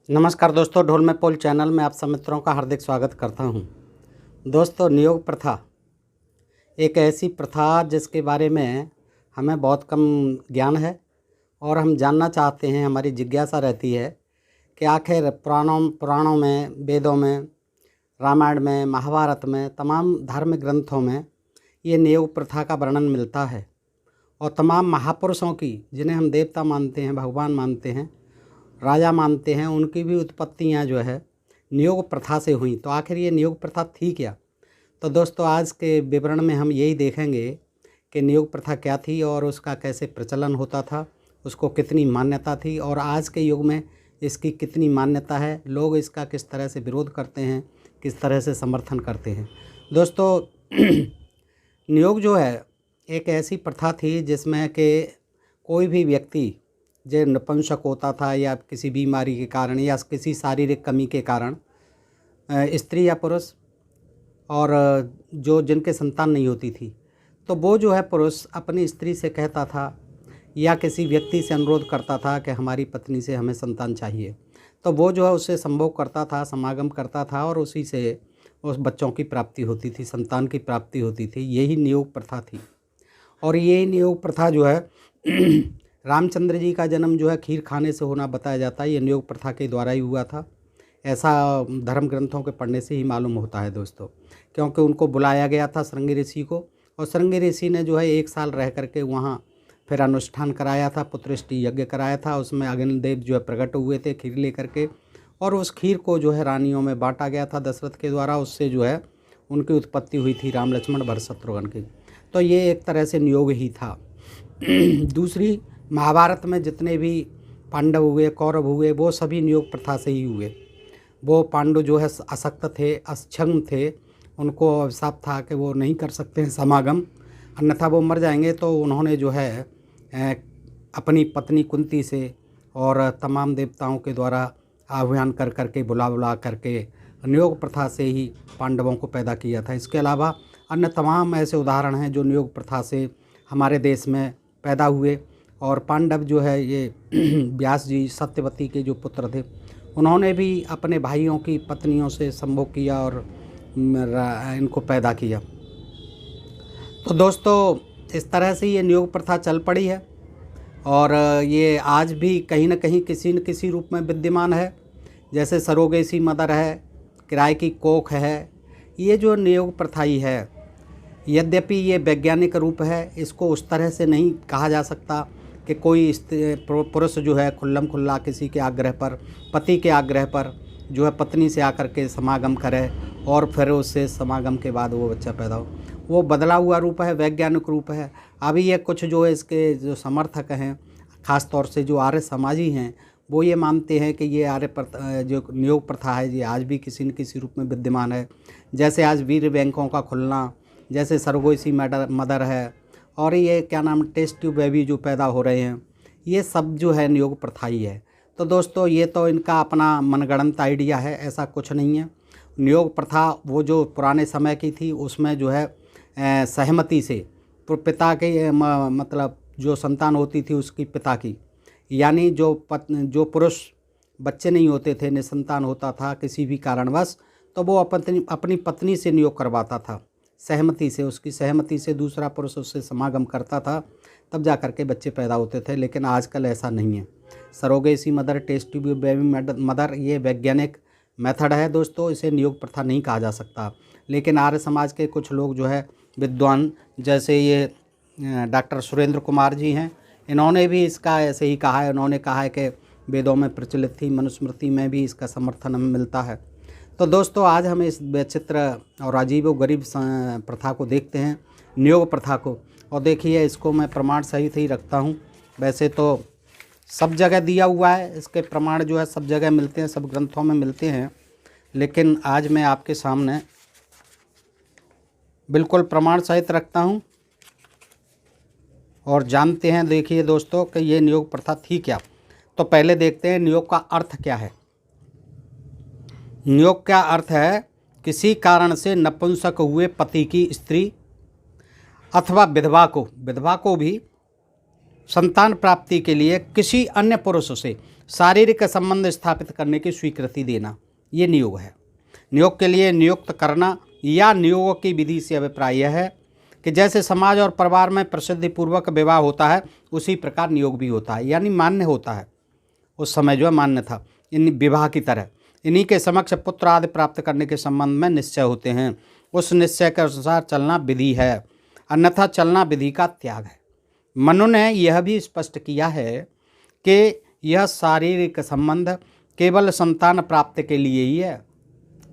नमस्कार दोस्तों, ढोल में पोल चैनल में आप सब मित्रों का हार्दिक स्वागत करता हूं। दोस्तों, नियोग प्रथा एक ऐसी प्रथा जिसके बारे में हमें बहुत कम ज्ञान है और हम जानना चाहते हैं। हमारी जिज्ञासा रहती है कि आखिर पुराणों में, वेदों में, रामायण में, महाभारत में, तमाम धार्मिक ग्रंथों में ये नियोग प्रथा का वर्णन मिलता है। और तमाम महापुरुषों की, जिन्हें हम देवता मानते हैं, भगवान मानते हैं, राजा मानते हैं, उनकी भी उत्पत्तियां जो है नियोग प्रथा से हुई। तो आखिर ये नियोग प्रथा थी क्या? तो दोस्तों, आज के विवरण में हम यही देखेंगे कि नियोग प्रथा क्या थी और उसका कैसे प्रचलन होता था, उसको कितनी मान्यता थी और आज के युग में इसकी कितनी मान्यता है, लोग इसका किस तरह से विरोध करते हैं, किस तरह से समर्थन करते हैं। दोस्तों, नियोग जो है एक ऐसी प्रथा थी जिसमें कि कोई भी व्यक्ति जो नपुंसक होता था या किसी बीमारी के कारण या किसी शारीरिक कमी के कारण, स्त्री या पुरुष, और जो जिनके संतान नहीं होती थी, तो वो जो है पुरुष अपनी स्त्री से कहता था या किसी व्यक्ति से अनुरोध करता था कि हमारी पत्नी से हमें संतान चाहिए। तो वो जो है उससे संभोग करता था, समागम करता था और उसी से उस बच्चों की प्राप्ति होती थी, संतान की प्राप्ति होती थी। यही नियोग प्रथा थी। और ये नियोग प्रथा जो है रामचंद्र जी का जन्म जो है खीर खाने से होना बताया जाता है। ये नियोग प्रथा के द्वारा ही हुआ था, ऐसा धर्म ग्रंथों के पढ़ने से ही मालूम होता है दोस्तों। क्योंकि उनको बुलाया गया था श्रृंगी ऋषि को, और श्रृंगी ऋषि ने जो है 1 साल रह करके वहाँ फिर अनुष्ठान कराया था, पुत्रष्टि यज्ञ कराया था। उसमें अग्निदेव जो है प्रकट हुए थे खीर लेकर के, और उस खीर को जो है रानियों में बांटा गया था दशरथ के द्वारा। उससे जो है उनकी उत्पत्ति हुई थी राम लक्ष्मण भरत शत्रुघ्न की। तो ये एक तरह से नियोग ही था। दूसरी, महाभारत में जितने भी पांडव हुए, कौरव हुए, वो सभी नियोग प्रथा से ही हुए। वो पांडव जो है अशक्त थे, अक्षम थे, उनको अभिशाप था कि वो नहीं कर सकते हैं समागम, अन्यथा वो मर जाएंगे। तो उन्होंने जो है अपनी पत्नी कुंती से और तमाम देवताओं के द्वारा आह्वान कर करके, बुला करके नियोग प्रथा से ही पांडवों को पैदा किया था। इसके अलावा अन्य तमाम ऐसे उदाहरण हैं जो नियोग प्रथा से हमारे देश में पैदा हुए। और पांडव जो है ये व्यास जी, सत्यवती के जो पुत्र थे, उन्होंने भी अपने भाइयों की पत्नियों से संभोग किया और इनको पैदा किया। तो दोस्तों, इस तरह से ये नियोग प्रथा चल पड़ी है और ये आज भी कहीं न कहीं किसी न किसी रूप में विद्यमान है। जैसे सरोगेसी मदर है, किराए की कोख है, ये जो नियोग प्रथा ही है। यद्यपि ये वैज्ञानिक रूप है, इसको उस तरह से नहीं कहा जा सकता कि कोई पुरुष जो है खुल्लम खुल्ला किसी के आग्रह पर, पति के आग्रह पर जो है पत्नी से आकर के समागम करे और फिर उससे समागम के बाद वो बच्चा पैदा हो। वो बदला हुआ रूप है, वैज्ञानिक रूप है। अभी ये कुछ जो है इसके जो समर्थक हैं, ख़ास तौर से जो आर्य समाजी हैं, वो ये मानते हैं कि ये आर्य प्रथा, जो नियोग प्रथा है, ये आज भी किसी न किसी रूप में विद्यमान है। जैसे आज वीर्य बैंकों का खुलना, जैसे सरोगेसी मदर है, और ये क्या नाम, टेस्ट ट्यूब बेबी जो पैदा हो रहे हैं, ये सब जो है नियोग प्रथा ही है। तो दोस्तों, ये तो इनका अपना मनगढ़ंत आइडिया है, ऐसा कुछ नहीं है। नियोग प्रथा वो जो पुराने समय की थी, उसमें जो है सहमति से पिता के मतलब जो संतान होती थी उसकी पिता की, यानी जो पुरुष बच्चे नहीं होते थे, निसंतान होता था किसी भी कारणवश, तो वो अपनी पत्नी से नियोग करवाता था सहमति से। उसकी सहमति से दूसरा पुरुष उससे समागम करता था, तब जा कर के बच्चे पैदा होते थे। लेकिन आजकल ऐसा नहीं है। Surrogacy mother, test tube baby mother, ये वैज्ञानिक मेथड है दोस्तों, इसे नियोग प्रथा नहीं कहा जा सकता। लेकिन आर्य समाज के कुछ लोग जो है विद्वान, जैसे ये डॉक्टर सुरेंद्र कुमार जी हैं, इन्होंने भी इसका ऐसे ही कहा है। उन्होंने कहा है कि वेदों में प्रचलित थी, मनुस्मृति में भी इसका समर्थन हमें मिलता है। तो दोस्तों, आज हम इस विचित्र और अजीबो गरीब प्रथा को देखते हैं, नियोग प्रथा को। और देखिए, इसको मैं प्रमाण सहित ही रखता हूँ। वैसे तो सब जगह दिया हुआ है, इसके प्रमाण जो है सब जगह मिलते हैं, सब ग्रंथों में मिलते हैं। लेकिन आज मैं आपके सामने बिल्कुल प्रमाण सहित रखता हूँ और जानते हैं। देखिए दोस्तों कि ये नियोग प्रथा थी क्या। तो पहले देखते हैं नियोग का अर्थ क्या है। नियोग का अर्थ है किसी कारण से नपुंसक हुए पति की स्त्री अथवा विधवा को भी संतान प्राप्ति के लिए किसी अन्य पुरुष से शारीरिक संबंध स्थापित करने की स्वीकृति देना, ये नियोग है। नियोग के लिए नियुक्त करना या नियोग की विधि से अभिप्राय यह है कि जैसे समाज और परिवार में प्रसिद्धि पूर्वक विवाह होता है, उसी प्रकार नियोग भी होता है, यानी मान्य होता है। उस समय जो है मान्य था इन विवाह की तरह। इन्हीं के समक्ष पुत्र आदि प्राप्त करने के संबंध में निश्चय होते हैं। उस निश्चय के अनुसार चलना विधि है, अन्यथा चलना विधि का त्याग है। मनु ने यह भी स्पष्ट किया है कि यह शारीरिक संबंध केवल संतान प्राप्ति के लिए ही है,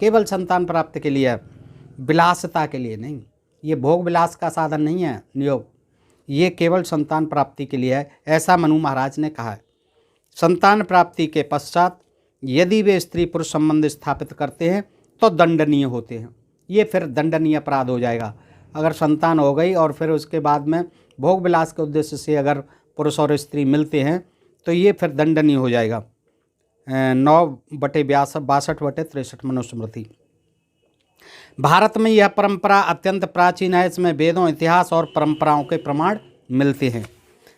केवल संतान प्राप्ति के लिए है, विलासिता के लिए नहीं। ये भोग विलास का साधन नहीं है नियोग, ये केवल संतान प्राप्ति के लिए है, ऐसा मनु महाराज ने कहा है। संतान प्राप्ति के पश्चात यदि वे स्त्री पुरुष संबंध स्थापित करते हैं तो दंडनीय होते हैं। ये फिर दंडनीय अपराध हो जाएगा। अगर संतान हो गई और फिर उसके बाद में भोग विलास के उद्देश्य से अगर पुरुष और स्त्री मिलते हैं तो ये फिर दंडनीय हो जाएगा। 9/62 मनुस्मृति। भारत में यह परंपरा अत्यंत प्राचीन है। इसमें वेदों, इतिहास और परंपराओं के प्रमाण मिलते हैं।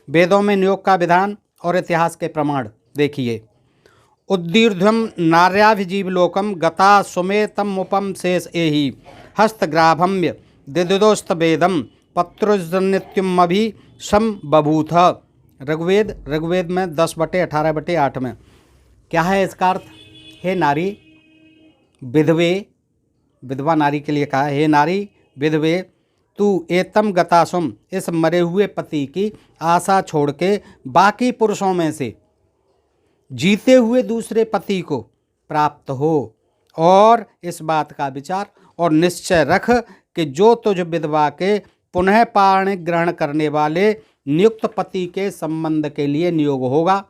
वेदों में नियोग का विधान और इतिहास के प्रमाण देखिए। उद्दीर्घ्यम नार्याभिजीवलोकम गता सुमेतम उपम शेष एहि हस्तग्राभम्य दिदोस्त वेदम पत्रुजनित्यम अभि सम बभूथ। ऋग्वेद में 10/18/8 में क्या है इसका अर्थ? हे नारी विधवे, विधवा नारी के लिए कहा है, हे नारी विधवे तू एतम गतासुम, इस मरे हुए पति की आशा छोड़ के बाकी पुरुषों में से जीते हुए दूसरे पति को प्राप्त हो, और इस बात का विचार और निश्चय रख कि जो तुझ विधवा के पुनः पाणी ग्रहण करने वाले नियुक्त पति के संबंध के लिए नियोग होगा,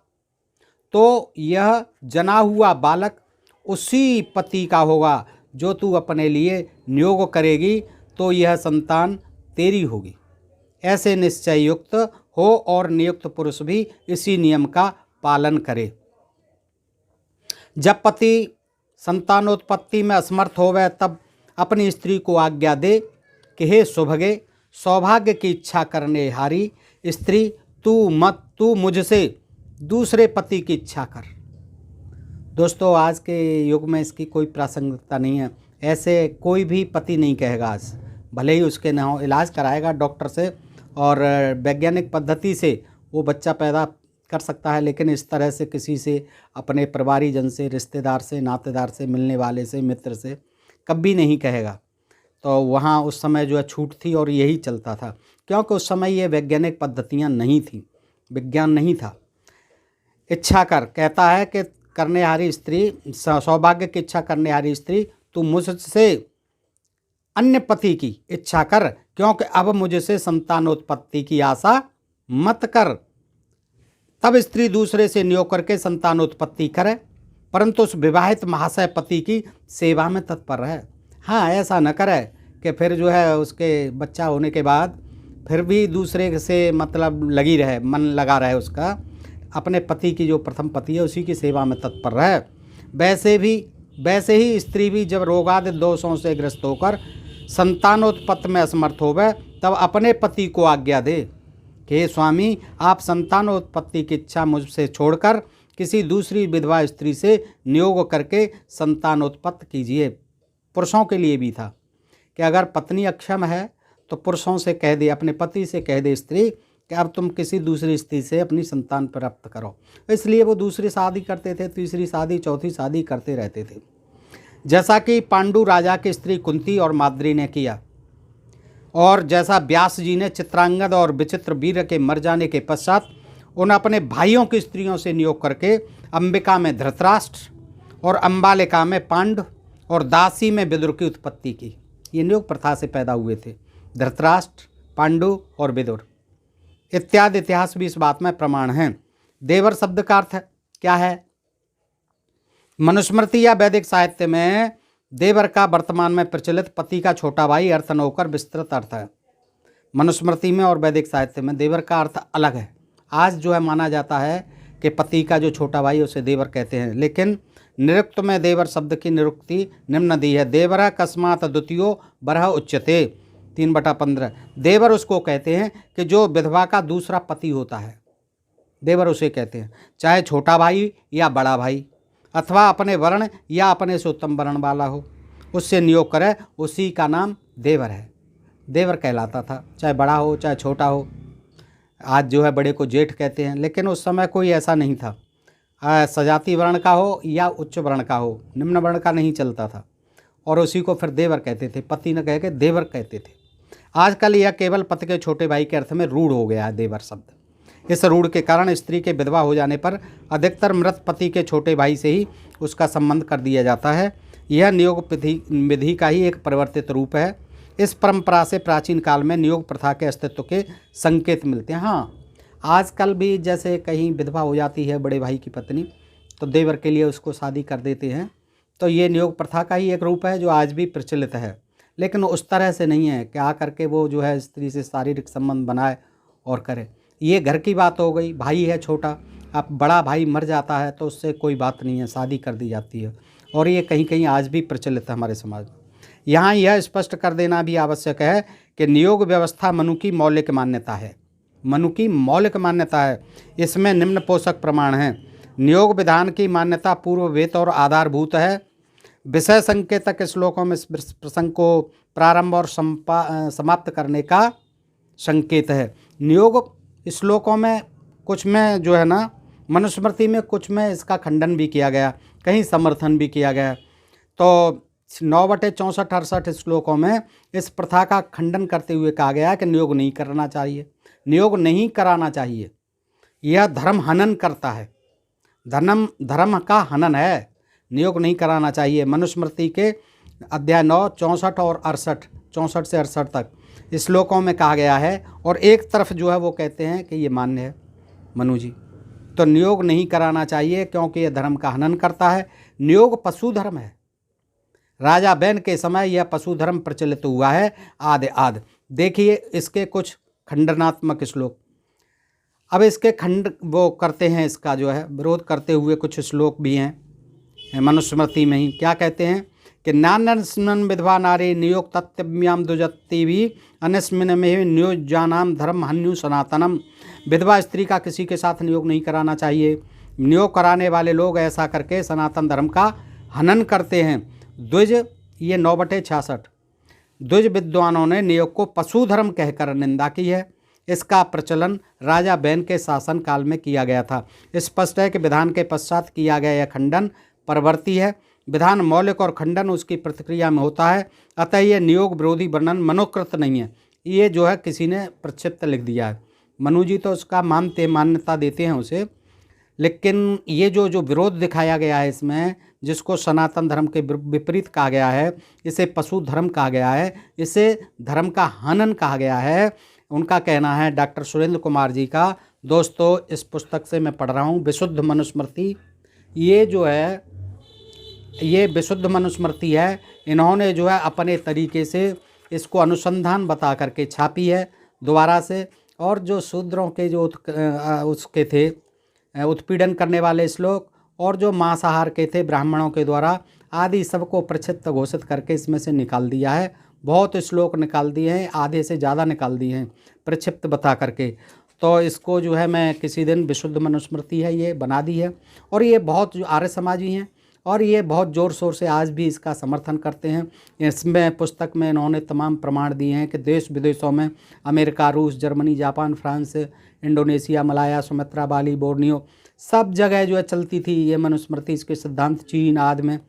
तो यह जना हुआ बालक उसी पति का होगा जो तू अपने लिए नियोग करेगी, तो यह संतान तेरी होगी। ऐसे निश्चय युक्त हो और नियुक्त पुरुष भी इसी नियम का पालन करे। जब पति संतानोत्पत्ति में असमर्थ होवे तब अपनी स्त्री को आज्ञा दे कि हे सुभगे, सौभाग्य की इच्छा करने हारी स्त्री, तू मुझसे दूसरे पति की इच्छा कर। दोस्तों, आज के युग में इसकी कोई प्रासंगिकता नहीं है। ऐसे कोई भी पति नहीं कहेगा आज, भले ही उसके न हो, इलाज कराएगा डॉक्टर से और वैज्ञानिक पद्धति से वो बच्चा पैदा कर सकता है, लेकिन इस तरह से किसी से, अपने परिवारीजन से, रिश्तेदार से, नातेदार से, मिलने वाले से, मित्र से कभी नहीं कहेगा। तो वहाँ उस समय जो है छूट थी और यही चलता था, क्योंकि उस समय ये वैज्ञानिक पद्धतियाँ नहीं थी, विज्ञान नहीं था। इच्छा कर कहता है कि करनेहारी स्त्री, सौभाग्य की इच्छा करनेहारी स्त्री, तू मुझसे अन्य पति की इच्छा कर, क्योंकि अब मुझसे संतानोत्पत्ति की आशा मत कर। तब स्त्री दूसरे से नियोग करके संतानोत्पत्ति करे, परंतु उस विवाहित महाशय पति की सेवा में तत्पर रहे। हाँ, ऐसा न करे कि फिर जो है उसके बच्चा होने के बाद फिर भी दूसरे से मतलब लगी रहे, मन लगा रहे उसका, अपने पति की जो प्रथम पति है उसी की सेवा में तत्पर रहे। वैसे ही स्त्री भी जब रोगादि दोषों से ग्रस्त होकर संतानोत्पत्ति में असमर्थ होवे तब अपने पति को आज्ञा दे कि हे स्वामी, आप संतानोत्पत्ति की इच्छा मुझसे छोड़कर किसी दूसरी विधवा स्त्री से नियोग करके संतानोत्पत्ति कीजिए। पुरुषों के लिए भी था कि अगर पत्नी अक्षम है तो पुरुषों से कह दे, अपने पति से कह दे स्त्री कि अब तुम किसी दूसरी स्त्री से अपनी संतान प्राप्त करो। इसलिए वो दूसरी शादी करते थे, तीसरी शादी, चौथी शादी करते रहते थे, जैसा कि पांडु राजा की स्त्री कुंती और माद्री ने किया, और जैसा व्यास जी ने चित्रांगद और विचित्र वीर के मर जाने के पश्चात उन अपने भाइयों की स्त्रियों से नियोग करके अंबिका में धृतराष्ट्र और अम्बालिका में पांडु और दासी में विदुर की उत्पत्ति की। ये नियोग प्रथा से पैदा हुए थे, धृतराष्ट्र, पांडु और विदुर इत्यादि। इतिहास भी इस बात में प्रमाण हैं। देवर शब्द का अर्थ क्या है? मनुस्मृति या वैदिक साहित्य में देवर का वर्तमान में प्रचलित पति का छोटा भाई अर्थ न होकर विस्तृत अर्थ है। मनुस्मृति में और वैदिक साहित्य में देवर का अर्थ अलग है। आज जो है माना जाता है कि पति का जो छोटा भाई उसे देवर कहते हैं, लेकिन निरुक्त में देवर शब्द की निरुक्ति निम्न दी है। देवर कस्मात द्वितीयो बरह उच्यते 3/15। देवर उसको कहते हैं कि जो विधवा का दूसरा पति होता है, देवर उसे कहते हैं, चाहे छोटा भाई या बड़ा भाई, अथवा अपने वर्ण या अपने से उत्तम वर्ण वाला हो, उससे नियोग करे, उसी का नाम देवर है, देवर कहलाता था, चाहे बड़ा हो चाहे छोटा हो। आज जो है बड़े को जेठ कहते हैं, लेकिन उस समय कोई ऐसा नहीं था, सजाती वर्ण का हो या उच्च वर्ण का हो, निम्न वर्ण का नहीं चलता था, और उसी को फिर देवर कहते थे, पति न कह के देवर कहते थे। आजकल यह केवल पति के छोटे भाई के अर्थ में रूढ़ हो गया है देवर शब्द। इस रूढ़ के कारण स्त्री के विधवा हो जाने पर अधिकतर मृत पति के छोटे भाई से ही उसका संबंध कर दिया जाता है। यह नियोग विधि का ही एक परिवर्तित रूप है। इस परंपरा से प्राचीन काल में नियोग प्रथा के अस्तित्व के संकेत मिलते हैं। हाँ, आजकल भी जैसे कहीं विधवा हो जाती है बड़े भाई की पत्नी, तो देवर के लिए उसको शादी कर देते हैं, तो ये नियोग प्रथा का ही एक रूप है जो आज भी प्रचलित है, लेकिन उस तरह से नहीं है कि आकर के वो जो है स्त्री से शारीरिक संबंध बनाए और करे। ये घर की बात हो गई, भाई है छोटा, अब बड़ा भाई मर जाता है तो उससे कोई बात नहीं है, शादी कर दी जाती है, और ये कहीं कहीं आज भी प्रचलित है हमारे समाज में। यहाँ यह स्पष्ट कर देना भी आवश्यक है कि नियोग व्यवस्था मनु की मौलिक मान्यता है, मनु की मौलिक मान्यता है। इसमें निम्न पोषक प्रमाण हैं। नियोग विधान की मान्यता पूर्व वेद और आधारभूत है। विषय संकेतक श्लोकों में इस प्रसंग को प्रारंभ और समाप्त करने का संकेत है। नियोग श्लोकों में कुछ में जो है ना, मनुस्मृति में कुछ में इसका खंडन भी किया गया, कहीं समर्थन भी किया गया। तो 9/64-68 श्लोकों में इस प्रथा का खंडन करते हुए कहा गया कि नियोग नहीं करना चाहिए, नियोग नहीं कराना चाहिए, यह धर्म हनन करता है, धर्म का हनन है, नियोग नहीं कराना चाहिए। मनुस्मृति के अध्याय 9, 64 और 68, 64 से 68 तक श्लोकों में कहा गया है, और एक तरफ जो है वो कहते हैं कि ये मान्य है मनु जी, तो नियोग नहीं कराना चाहिए क्योंकि यह धर्म का हनन करता है। नियोग पशु धर्म है। राजा बैन के समय यह पशु धर्म प्रचलित हुआ है आदि आदि। देखिए इसके कुछ खंडनात्मक श्लोक। अब इसके खंड वो करते हैं, इसका जो है विरोध करते हुए कुछ श्लोक भी हैं मनुस्मृति में ही। क्या कहते हैं कि नान्यस्मिन् विधवा नारी नियोग तत्व्याम दुजत्ति भी अन्यस्मिन् में नियोज्यानाम धर्म हन्यु सनातनम। विधवा स्त्री का किसी के साथ नियोग नहीं कराना चाहिए। नियोग कराने वाले लोग ऐसा करके सनातन धर्म का हनन करते हैं। द्विज, ये 9/66, द्विज विद्वानों ने नियोग को पशु धर्म कहकर निंदा की है। इसका प्रचलन राजा बैन के शासन काल में किया गया था। स्पष्ट है कि विधान के पश्चात किया गया यह खंडन परवर्ती है। विधान मौलिक और खंडन उसकी प्रतिक्रिया में होता है, अतः यह नियोग विरोधी वर्णन मनोकृत नहीं है। ये जो है किसी ने प्रक्षिप्त लिख दिया है। मनु जी तो उसका मान्यता देते हैं उसे, लेकिन ये जो विरोध दिखाया गया है इसमें, जिसको सनातन धर्म के विपरीत कहा गया है, इसे पशु धर्म कहा गया है, इसे धर्म का हनन कहा गया है, उनका कहना है डॉक्टर सुरेंद्र कुमार जी का। दोस्तों, इस पुस्तक से मैं पढ़ रहा हूँ, विशुद्ध मनुस्मृति। ये जो है ये विशुद्ध मनुस्मृति है। इन्होंने जो है अपने तरीके से इसको अनुसंधान बता करके छापी है दोबारा से, और जो शूद्रों के जो उसके थे उत्पीड़न करने वाले श्लोक, और जो मांसाहार के थे ब्राह्मणों के द्वारा आदि, सबको प्रक्षिप्त घोषित करके इसमें से निकाल दिया है। बहुत श्लोक निकाल दिए हैं, आधे से ज़्यादा निकाल दिए हैं प्रक्षिप्त बता करके। तो इसको जो है मैं किसी दिन विशुद्ध मनुस्मृति है ये बना दी है, और ये बहुत जो आर्य समाजी हैं और ये बहुत ज़ोर शोर से आज भी इसका समर्थन करते हैं। इसमें पुस्तक में इन्होंने तमाम प्रमाण दिए हैं कि देश विदेशों में, अमेरिका, रूस, Germany, Japan, France, Indonesia, Malaya, Sumatra, Bali, Borneo, सब जगह जो है चलती थी ये मनुस्मृति। इसके सिद्धांत चीन आदि में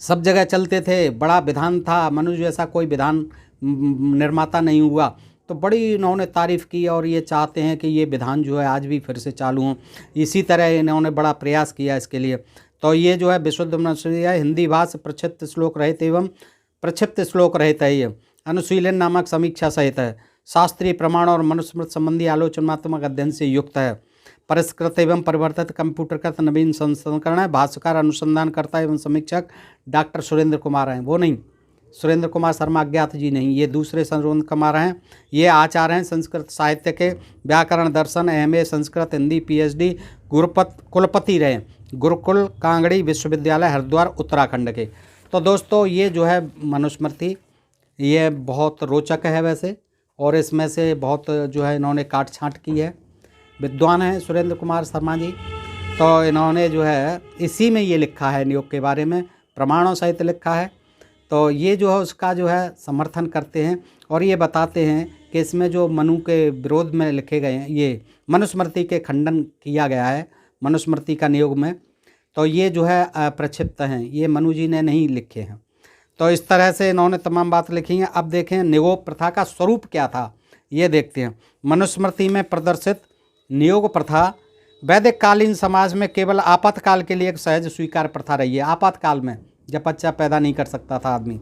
सब जगह चलते थे। बड़ा विधान था, मनु जैसा कोई विधान निर्माता नहीं हुआ। तो बड़ी इन्होंने तारीफ़ की, और ये चाहते हैं कि ये विधान जो है आज भी फिर से चालू हों। इसी तरह इन्होंने बड़ा प्रयास किया इसके लिए। तो ये जो है विशुद्ध मनुस्मृति है, हिंदी भाषा प्रक्षिप्त श्लोक रहित एवं प्रक्षिप्त श्लोक रहित है। ये अनुशीलन नामक समीक्षा सहित है। शास्त्रीय प्रमाण और मनुस्मृति संबंधी आलोचनात्मक अध्ययन से युक्त है। परिष्कृत एवं परिवर्तित कंप्यूटरकृत नवीन संस्करण है। भाष्यकार, अनुसंधानकर्ता एवं समीक्षक डॉक्टर सुरेंद्र कुमार हैं। वो नहीं, सुरेंद्र कुमार शर्मा अज्ञात जी नहीं, ये दूसरे सुरेंद्र कुमार हैं। ये आचार्य हैं संस्कृत साहित्य के, व्याकरण, दर्शन, MA संस्कृत, हिंदी, PhD कुलपति रहे गुरुकुल कांगड़ी विश्वविद्यालय हरिद्वार उत्तराखंड के। तो दोस्तों, ये जो है मनुस्मृति ये बहुत रोचक है वैसे, और इसमें से बहुत जो है इन्होंने काट छाँट की है। विद्वान हैं सुरेंद्र कुमार शर्मा जी। तो इन्होंने जो है इसी में ये लिखा है, नियोग के बारे में प्रमाणों सहित लिखा है। तो ये जो है उसका जो है समर्थन करते हैं और ये बताते हैं कि इसमें जो मनु के विरोध में लिखे गए हैं, ये मनुस्मृति के खंडन किया गया है मनुस्मृति का नियोग में। तो ये जो है अप्रक्षिप्त हैं, ये मनु जी ने नहीं लिखे हैं। तो इस तरह से इन्होंने तमाम बात लिखी हैं। अब देखें नियोग प्रथा का स्वरूप क्या था, ये देखते हैं। मनुस्मृति में प्रदर्शित नियोग प्रथा वैदिक कालीन समाज में केवल आपातकाल के लिए एक सहज स्वीकार प्रथा रही है। आपातकाल में जब बच्चा पैदा नहीं कर सकता था आदमी,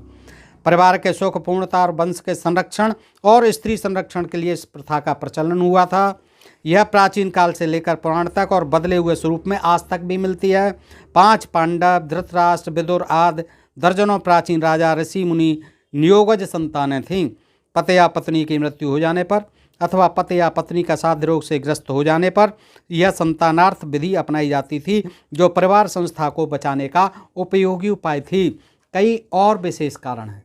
परिवार के सुख पूर्णता और वंश के संरक्षण और स्त्री संरक्षण के लिए इस प्रथा का प्रचलन हुआ था। यह प्राचीन काल से लेकर पुराण तक और बदले हुए स्वरूप में आज तक भी मिलती है। 5 पांडव, धृतराष्ट्र, विदुर आदि दर्जनों प्राचीन राजा, ऋषि, मुनि नियोगज संतानें थीं। पति या पत्नी की मृत्यु हो जाने पर अथवा पति या पत्नी का साध्य रोग से ग्रस्त हो जाने पर यह संतानार्थ विधि अपनाई जाती थी, जो परिवार संस्था को बचाने का उपयोगी उपाय थी। कई और विशेष कारण हैं।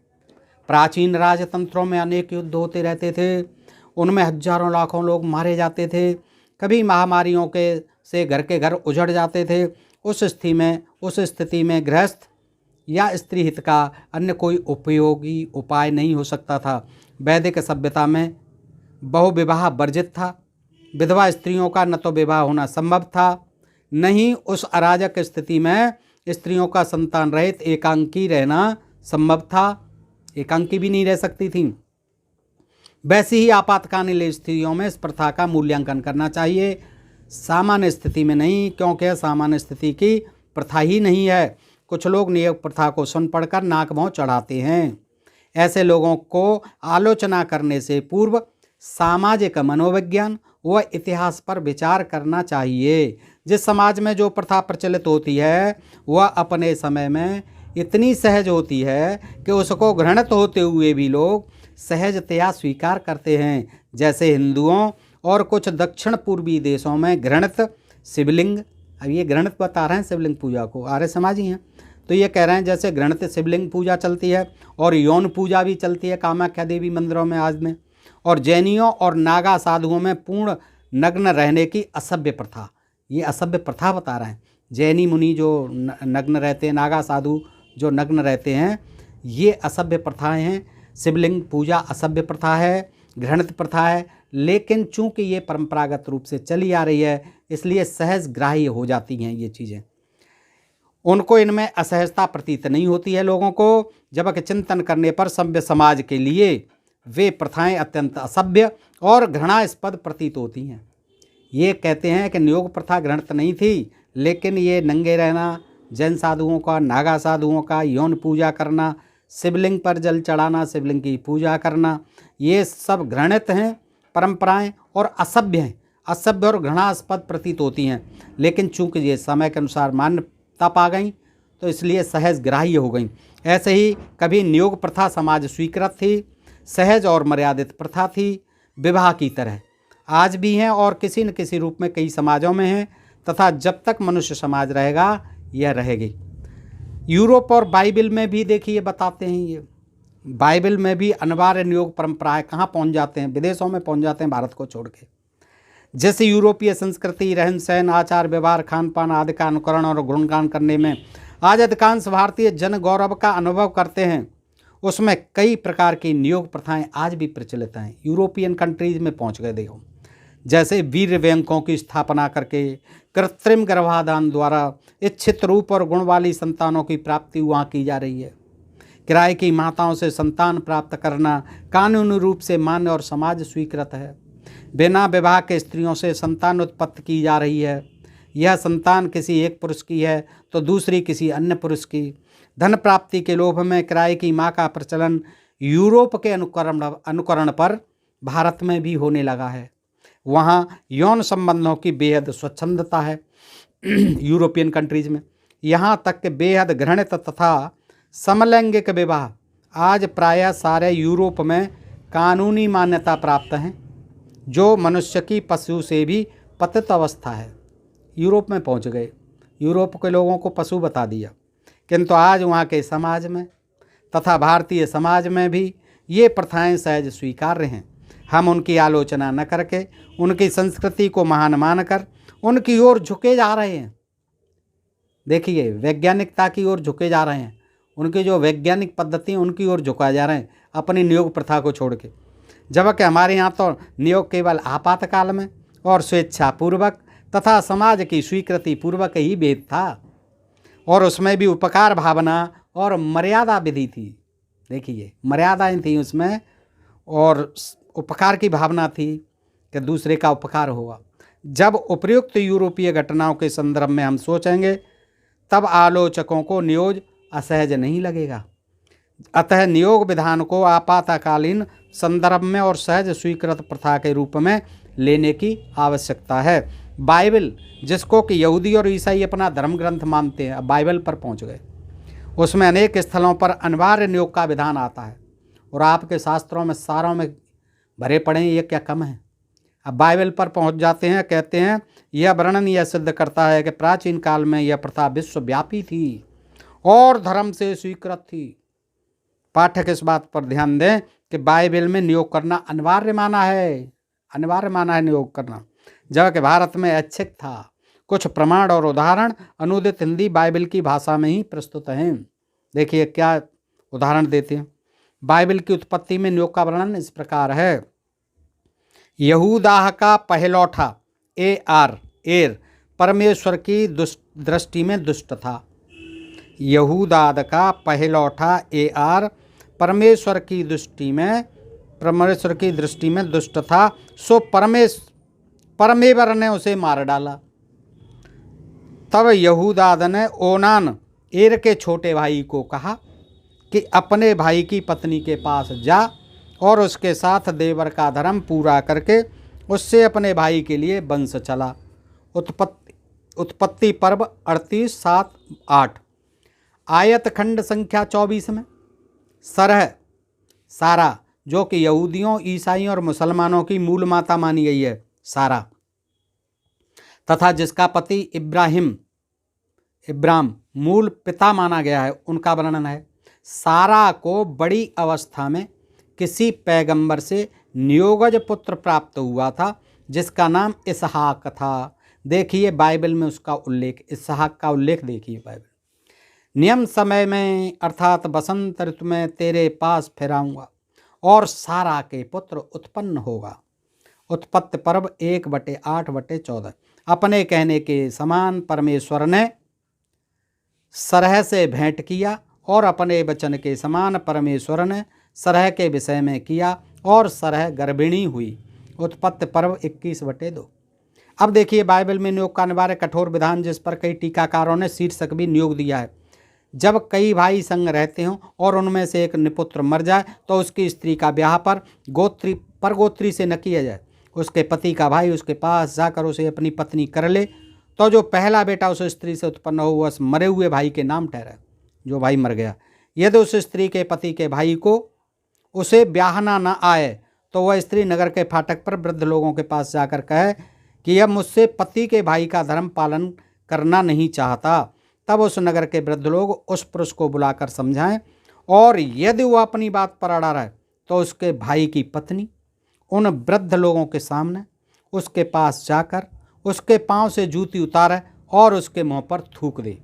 प्राचीन राजतंत्रों में अनेक युद्ध होते रहते थे, उनमें हजारों लाखों लोग मारे जाते थे। कभी महामारियों से घर के घर उजड़ जाते थे। उस स्थिति में गृहस्थ या स्त्री हित का अन्य कोई उपयोगी उपाय नहीं हो सकता था। वैदिक सभ्यता में बहुविवाह वर्जित था। विधवा स्त्रियों का न तो विवाह होना संभव था, न ही उस अराजक स्थिति में स्त्रियों का संतान रहित एकांकी रहना संभव था। एकांकी भी नहीं रह सकती थीं। वैसी ही आपातकालीन स्थितियों में इस प्रथा का मूल्यांकन करना चाहिए, सामान्य स्थिति में नहीं, क्योंकि सामान्य स्थिति की प्रथा ही नहीं है। कुछ लोग नियोग प्रथा को सुन पढ़कर नाक मुँह चढ़ाते हैं। ऐसे लोगों को आलोचना करने से पूर्व सामाजिक मनोविज्ञान व इतिहास पर विचार करना चाहिए। जिस समाज में जो प्रथा प्रचलित होती है वह अपने समय में इतनी सहज होती है कि उसको घृणित होते हुए भी लोग सहजतया स्वीकार करते हैं। जैसे हिंदुओं और कुछ दक्षिण पूर्वी देशों में घृणित शिवलिंग, अब ये घृणित बता रहे हैं शिवलिंग पूजा को, आर्य समाजी हैं तो ये कह रहे हैं जैसे घृणित शिवलिंग पूजा चलती है और यौन पूजा भी चलती है कामाख्या देवी मंदिरों में आज में, और जैनियों और नागा साधुओं में पूर्ण नग्न रहने की असभ्य प्रथा, ये असभ्य प्रथा बता रहे हैं। जैनी मुनि जो नग्न रहते हैं, नागा साधु जो नग्न रहते हैं, ये असभ्य प्रथाएं हैं। शिवलिंग पूजा असभ्य प्रथा है, घृणित प्रथा है, लेकिन चूंकि ये परंपरागत रूप से चली आ रही है इसलिए सहज ग्राह्य हो जाती हैं ये चीज़ें। उनको इनमें असहजता प्रतीत नहीं होती है लोगों को, जबकि चिंतन करने पर सभ्य समाज के लिए वे प्रथाएं अत्यंत असभ्य और घृणास्पद प्रतीत होती हैं। ये कहते हैं कि नियोग प्रथा घृणित नहीं थी, लेकिन ये नंगे रहना, जैन साधुओं का, नागा साधुओं का यौन पूजा करना, शिवलिंग पर जल चढ़ाना, शिवलिंग की पूजा करना, ये सब घृणित हैं परंपराएं और असभ्य हैं, असभ्य और घृणास्पद प्रतीत होती हैं। लेकिन चूंकि ये समय के अनुसार मान्यता पा गई तो इसलिए सहज ग्राह्य हो गई। ऐसे ही कभी नियोग प्रथा समाज स्वीकृत थी, सहज और मर्यादित प्रथा थी, विवाह की तरह आज भी हैं और किसी न किसी रूप में कई समाजों में हैं तथा जब तक मनुष्य समाज रहेगा यह रहेगी। यूरोप और बाइबल में भी देखिए बताते हैं, ये बाइबल में भी अनिवार्य नियोग परंपराएं कहाँ पहुँच जाते हैं, विदेशों में पहुँच जाते हैं भारत को छोड़ के। जैसे यूरोपीय संस्कृति, रहन सहन, आचार व्यवहार, खान पान आदि का अनुकरण और गुणगान करने में आज अधिकांश भारतीय जन गौरव का अनुभव करते हैं, उसमें कई प्रकार की नियोग प्रथाएं आज भी प्रचलित हैं। यूरोपियन कंट्रीज में पहुंच गए देखो, जैसे वीर्य बैंकों की स्थापना करके कृत्रिम गर्भाधान द्वारा इच्छित रूप और गुण वाली संतानों की प्राप्ति वहाँ की जा रही है। किराए की माताओं से संतान प्राप्त करना कानूनी रूप से मान्य और समाज स्वीकृत है। बिना विवाह के स्त्रियों से संतान उत्पत्ति की जा रही है। यह संतान किसी एक पुरुष की है तो दूसरी किसी अन्य पुरुष की। धन प्राप्ति के लोभ में किराए की माँ का प्रचलन यूरोप के अनुकरण पर भारत में भी होने लगा है। वहाँ यौन संबंधों की बेहद स्वच्छंदता है यूरोपियन कंट्रीज में, यहाँ तक कि बेहद घृणित तथा समलैंगिक विवाह आज प्रायः सारे यूरोप में कानूनी मान्यता प्राप्त हैं, जो मनुष्य की पशु से भी पतित अवस्था है। यूरोप में पहुँच गए, यूरोप के लोगों को पशु बता दिया, किंतु आज वहाँ के समाज में तथा भारतीय समाज में भी ये प्रथाएं सहज स्वीकार्य हैं। हम उनकी आलोचना न करके उनकी संस्कृति को महान मानकर उनकी ओर झुके जा रहे हैं। देखिए, वैज्ञानिकता की ओर झुके जा रहे हैं, उनकी जो वैज्ञानिक पद्धति उनकी ओर झुका जा रहे हैं अपनी नियोग प्रथा को छोड़ के। जबकि हमारे यहाँ तो नियोग केवल आपातकाल में और स्वेच्छापूर्वक तथा समाज की स्वीकृति पूर्वक ही भेद था, और उसमें भी उपकार भावना और मर्यादा विधि थी। देखिए, मर्यादाएं थी उसमें और उपकार की भावना थी कि दूसरे का उपकार होगा। जब उपर्युक्त यूरोपीय घटनाओं के संदर्भ में हम सोचेंगे तब आलोचकों को नियोग असहज नहीं लगेगा। अतः नियोग विधान को आपातकालीन संदर्भ में और सहज स्वीकृत प्रथा के रूप में लेने की आवश्यकता है। बाइबल, जिसको कि यहूदी और ईसाई अपना धर्म ग्रंथ मानते हैं, अब बाइबल पर पहुंच गए। उसमें अनेक स्थलों पर अनिवार्य नियोग का विधान आता है और आपके शास्त्रों में सारों में भरे पड़े हैं, ये क्या कम है। अब बाइबल पर पहुंच जाते हैं, कहते हैं यह वर्णन यह सिद्ध करता है कि प्राचीन काल में यह प्रथा विश्वव्यापी थी और धर्म से स्वीकृत थी। पाठक इस बात पर ध्यान दें कि बाइबल में नियोग करना अनिवार्य माना है नियोग करना, जबकि भारत में ऐच्छिक था। कुछ प्रमाण और उदाहरण अनुदित हिंदी बाइबल की भाषा में ही प्रस्तुत हैं। देखिए क्या उदाहरण देते हैं। बाइबल की उत्पत्ति में नियोग का वर्णन इस प्रकार है। यहूदाह का पहलौठा एर परमेश्वर की दृष्टि में दुष्ट था। यहूदाद का पहलौठा एर परमेश्वर की दृष्टि में दुष्ट था, सो परमेश्वर ने उसे मार डाला। तब यहूदाद ने ओनान एर के छोटे भाई को कहा कि अपने भाई की पत्नी के पास जा और उसके साथ देवर का धर्म पूरा करके उससे अपने भाई के लिए वंश चला। उत्पत्ति पर्व 38:7-8। आयत खंड संख्या 24 में सारा, जो कि यहूदियों, ईसाइयों और मुसलमानों की मूल माता मानी गई है, सारा, तथा जिसका पति इब्राम मूल पिता माना गया है, उनका वर्णन है। सारा को बड़ी अवस्था में किसी पैगंबर से नियोगज पुत्र प्राप्त हुआ था जिसका नाम इसहाक था। देखिए बाइबल में उसका उल्लेख, इसहाक का उल्लेख देखिए बाइबल। नियम समय में अर्थात बसंत ऋतु में तेरे पास फिराऊंगा और सारा के पुत्र उत्पन्न होगा। उत्पत्ति पर्व 1/8/14। अपने कहने के समान परमेश्वर ने सरह से भेंट किया और अपने वचन के समान परमेश्वर ने सरह के विषय में किया और सरह गर्भिणी हुई। उत्पत्ति पर्व 21/2। अब देखिए बाइबल में नियोग का अनिवार्य कठोर विधान, जिस पर कई टीकाकारों ने शीर्षक भी नियोग दिया है। जब कई भाई संग रहते हों और उनमें से एक निपुत्र मर जाए तो उसकी स्त्री का ब्याह पर गोत्री से न किया जाए। उसके पति का भाई उसके पास जाकर उसे अपनी पत्नी कर ले तो जो पहला बेटा उस स्त्री से उत्पन्न हो वह मरे हुए भाई के नाम ठहरे, जो भाई मर गया। यदि उस स्त्री के पति के भाई को उसे ब्याहना न आए तो वह स्त्री नगर के फाटक पर वृद्ध लोगों के पास जाकर कहे कि यह मुझसे पति के भाई का धर्म पालन करना नहीं चाहता। तब उस नगर के वृद्ध लोग उस पुरुष को बुलाकर समझाएं और यदि वह अपनी बात पर अड़ा रहे तो उसके भाई की पत्नी उन वृद्ध लोगों के सामने उसके पास जाकर उसके पांव से जूती उतारे और उसके मुंह पर थूक दे।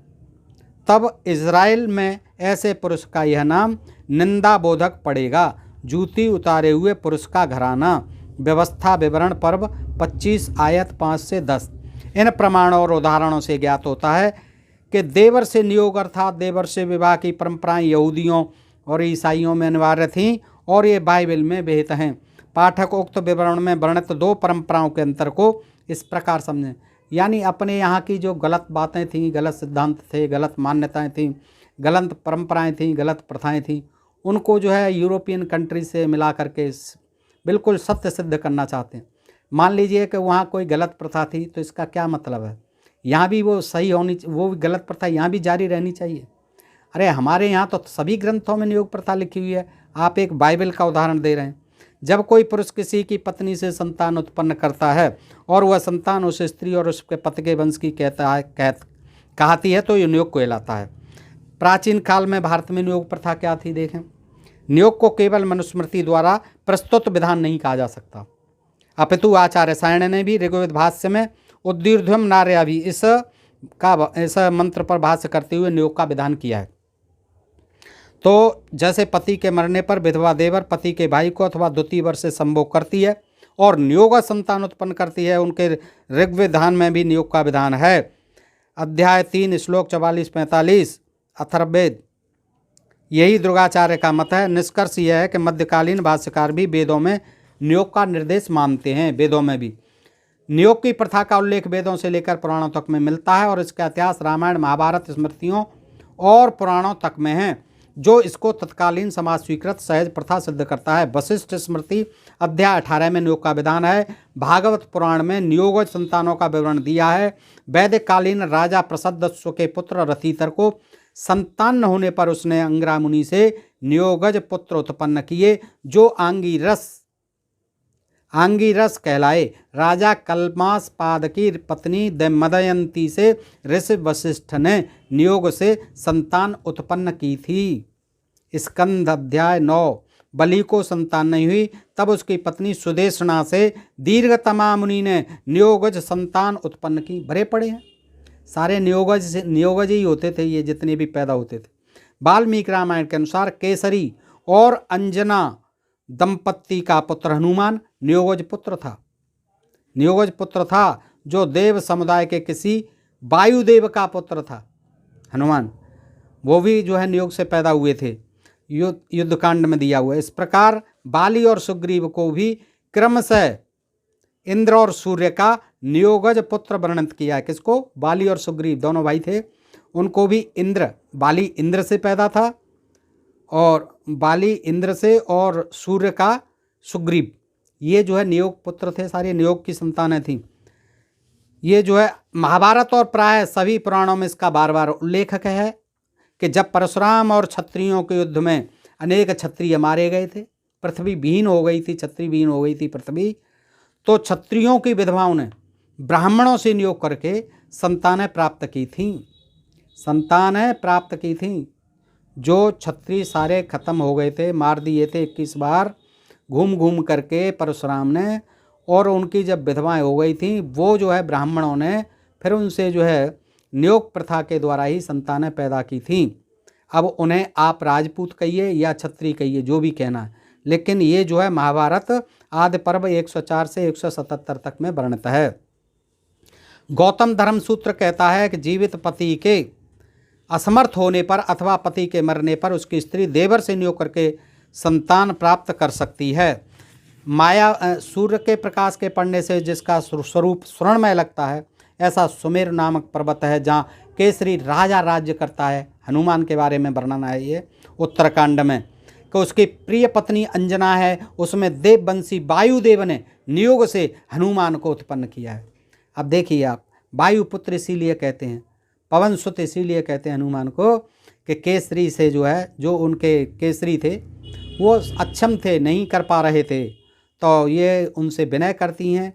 तब इज़राइल में ऐसे पुरुष का यह नाम निंदा बोधक पड़ेगा, जूती उतारे हुए पुरुष का घराना। व्यवस्था विवरण पर्व 25 आयत 5-10। इन प्रमाणों और उदाहरणों से ज्ञात होता है कि देवर से नियोग अर्थात देवर से विवाह की परंपराएं यहूदियों और ईसाइयों में अनिवार्य थीं और ये बाइबल में विहित हैं। पाठक उक्त विवरण में वर्णित दो परंपराओं के अंतर को इस प्रकार समझें, यानी अपने यहाँ की जो गलत बातें थीं, गलत सिद्धांत थे, गलत मान्यताएं थीं, गलत परंपराएं थीं, गलत प्रथाएं थीं, उनको जो है यूरोपियन कंट्री से मिला करके बिल्कुल सत्य सिद्ध करना चाहते हैं। मान लीजिए कि वहाँ कोई गलत प्रथा थी तो इसका क्या मतलब है, यहाँ भी वो सही होनी, वो गलत प्रथा यहाँ भी जारी रहनी चाहिए। अरे हमारे यहाँ तो सभी ग्रंथों में नियोग प्रथा लिखी हुई है, आप एक बाइबल का उदाहरण दे रहे हैं। जब कोई पुरुष किसी की पत्नी से संतान उत्पन्न करता है और वह संतान उस स्त्री और उसके पति के वंश की कहती है तो ये नियोग कहलाता है। प्राचीन काल में भारत में नियोग प्रथा क्या थी देखें। नियोग को केवल मनुस्मृति द्वारा प्रस्तुत विधान नहीं कहा जा सकता, अपितु आचार्य सायण ने भी ऋग्वेद भाष्य में उद्दीर्घ्यम नार्या भी इस मंत्र पर भाष्य करते हुए नियोग का विधान किया है। तो जैसे पति के मरने पर विधवा देवर पति के भाई को अथवा द्वितीय वर्ष से संभोग करती है और नियोग संतान उत्पन्न करती है, उनके ऋग्वेदान में भी नियोग का विधान है। अध्याय 3 श्लोक 44-45 अथर्ववेद। यही दुर्गाचार्य का मत है। निष्कर्ष यह है कि मध्यकालीन भाष्यकार भी वेदों में नियोग का निर्देश मानते हैं। वेदों में भी नियोग की प्रथा का उल्लेख वेदों से लेकर पुराणों तक में मिलता है और इसका इतिहास रामायण महाभारत स्मृतियों और पुराणों तक में है, जो इसको तत्कालीन समाज स्वीकृत सहज प्रथा सिद्ध करता है। वशिष्ठ स्मृति अध्याय 18 में नियोग का विधान है। भागवत पुराण में नियोगज संतानों का विवरण दिया है। वैदिक कालीन राजा प्रसदस्व के पुत्र रथितर को संतान न होने पर उसने अंगिरा मुनि से नियोगज पुत्र उत्पन्न किए, जो आंगिरस कहलाए। राजा कल्मासपाद की पत्नी दमयंती से ऋषि वशिष्ठ ने नियोग से संतान उत्पन्न की थी। स्कंद अध्याय 9। बलि को संतान नहीं हुई, तब उसकी पत्नी सुदेशना से दीर्घतमा मुनि ने नियोगज संतान उत्पन्न की। भरे पड़े हैं सारे नियोगज ही होते थे, ये जितने भी पैदा होते थे। वाल्मीकि रामायण के अनुसार केसरी और अंजना दंपत्ति का पुत्र हनुमान नियोगज पुत्र था, जो देव समुदाय के किसी वायुदेव का पुत्र था। हनुमान वो भी जो है नियोग से पैदा हुए थे, युद्धकांड में दिया हुआ है। इस प्रकार बाली और सुग्रीव को भी क्रमशः इंद्र और सूर्य का नियोगज पुत्र वर्णित किया है। किसको? बाली और सुग्रीव दोनों भाई थे, उनको भी बाली इंद्र से पैदा था और बाली इंद्र से और सूर्य का सुग्रीव, ये जो है नियोग पुत्र थे, सारे नियोग की संतानें थीं। ये जो है महाभारत और प्राय सभी पुराणों में इसका बार बार उल्लेख है कि जब परशुराम और क्षत्रियों के युद्ध में अनेक क्षत्रिय मारे गए थे, पृथ्वी विहीन हो गई थी, क्षत्रिय विहीन हो गई थी पृथ्वी, तो क्षत्रियों की विधवाओं ने ब्राह्मणों से नियोग करके संतानें प्राप्त की थीं। जो क्षत्रिय सारे खत्म हो गए थे, मार दिए थे 21 बार घूम घूम करके परशुराम ने, और उनकी जब विधवाएं हो गई थीं, वो जो है ब्राह्मणों ने फिर उनसे जो है नियोग प्रथा के द्वारा ही संतानें पैदा की थीं। अब उन्हें आप राजपूत कहिए या क्षत्रिय कहिए, जो भी कहना है, लेकिन ये जो है महाभारत आदि पर्व 104 से 177 तक में वर्णित है। गौतम धर्म सूत्र कहता है कि जीवित पति के असमर्थ होने पर अथवा पति के मरने पर उसकी स्त्री देवर से नियोग करके संतान प्राप्त कर सकती है। माया सूर्य के प्रकाश के पड़ने से जिसका स्वरूप स्वर्णमय लगता है, ऐसा सुमेर नामक पर्वत है जहाँ केसरी राजा राज्य करता है। हनुमान के बारे में वर्णन है ये उत्तराखंड में, कि उसकी प्रिय पत्नी अंजना है, उसमें देववंशी वायुदेव ने नियोग से हनुमान को उत्पन्न किया है। अब देखिए आप, वायुपुत्र इसीलिए कहते हैं, पवन सुत इसीलिए कहते हैं हनुमान को कि केसरी से जो है, जो उनके केसरी थे वो अक्षम थे, नहीं कर पा रहे थे, तो ये उनसे विनय करती हैं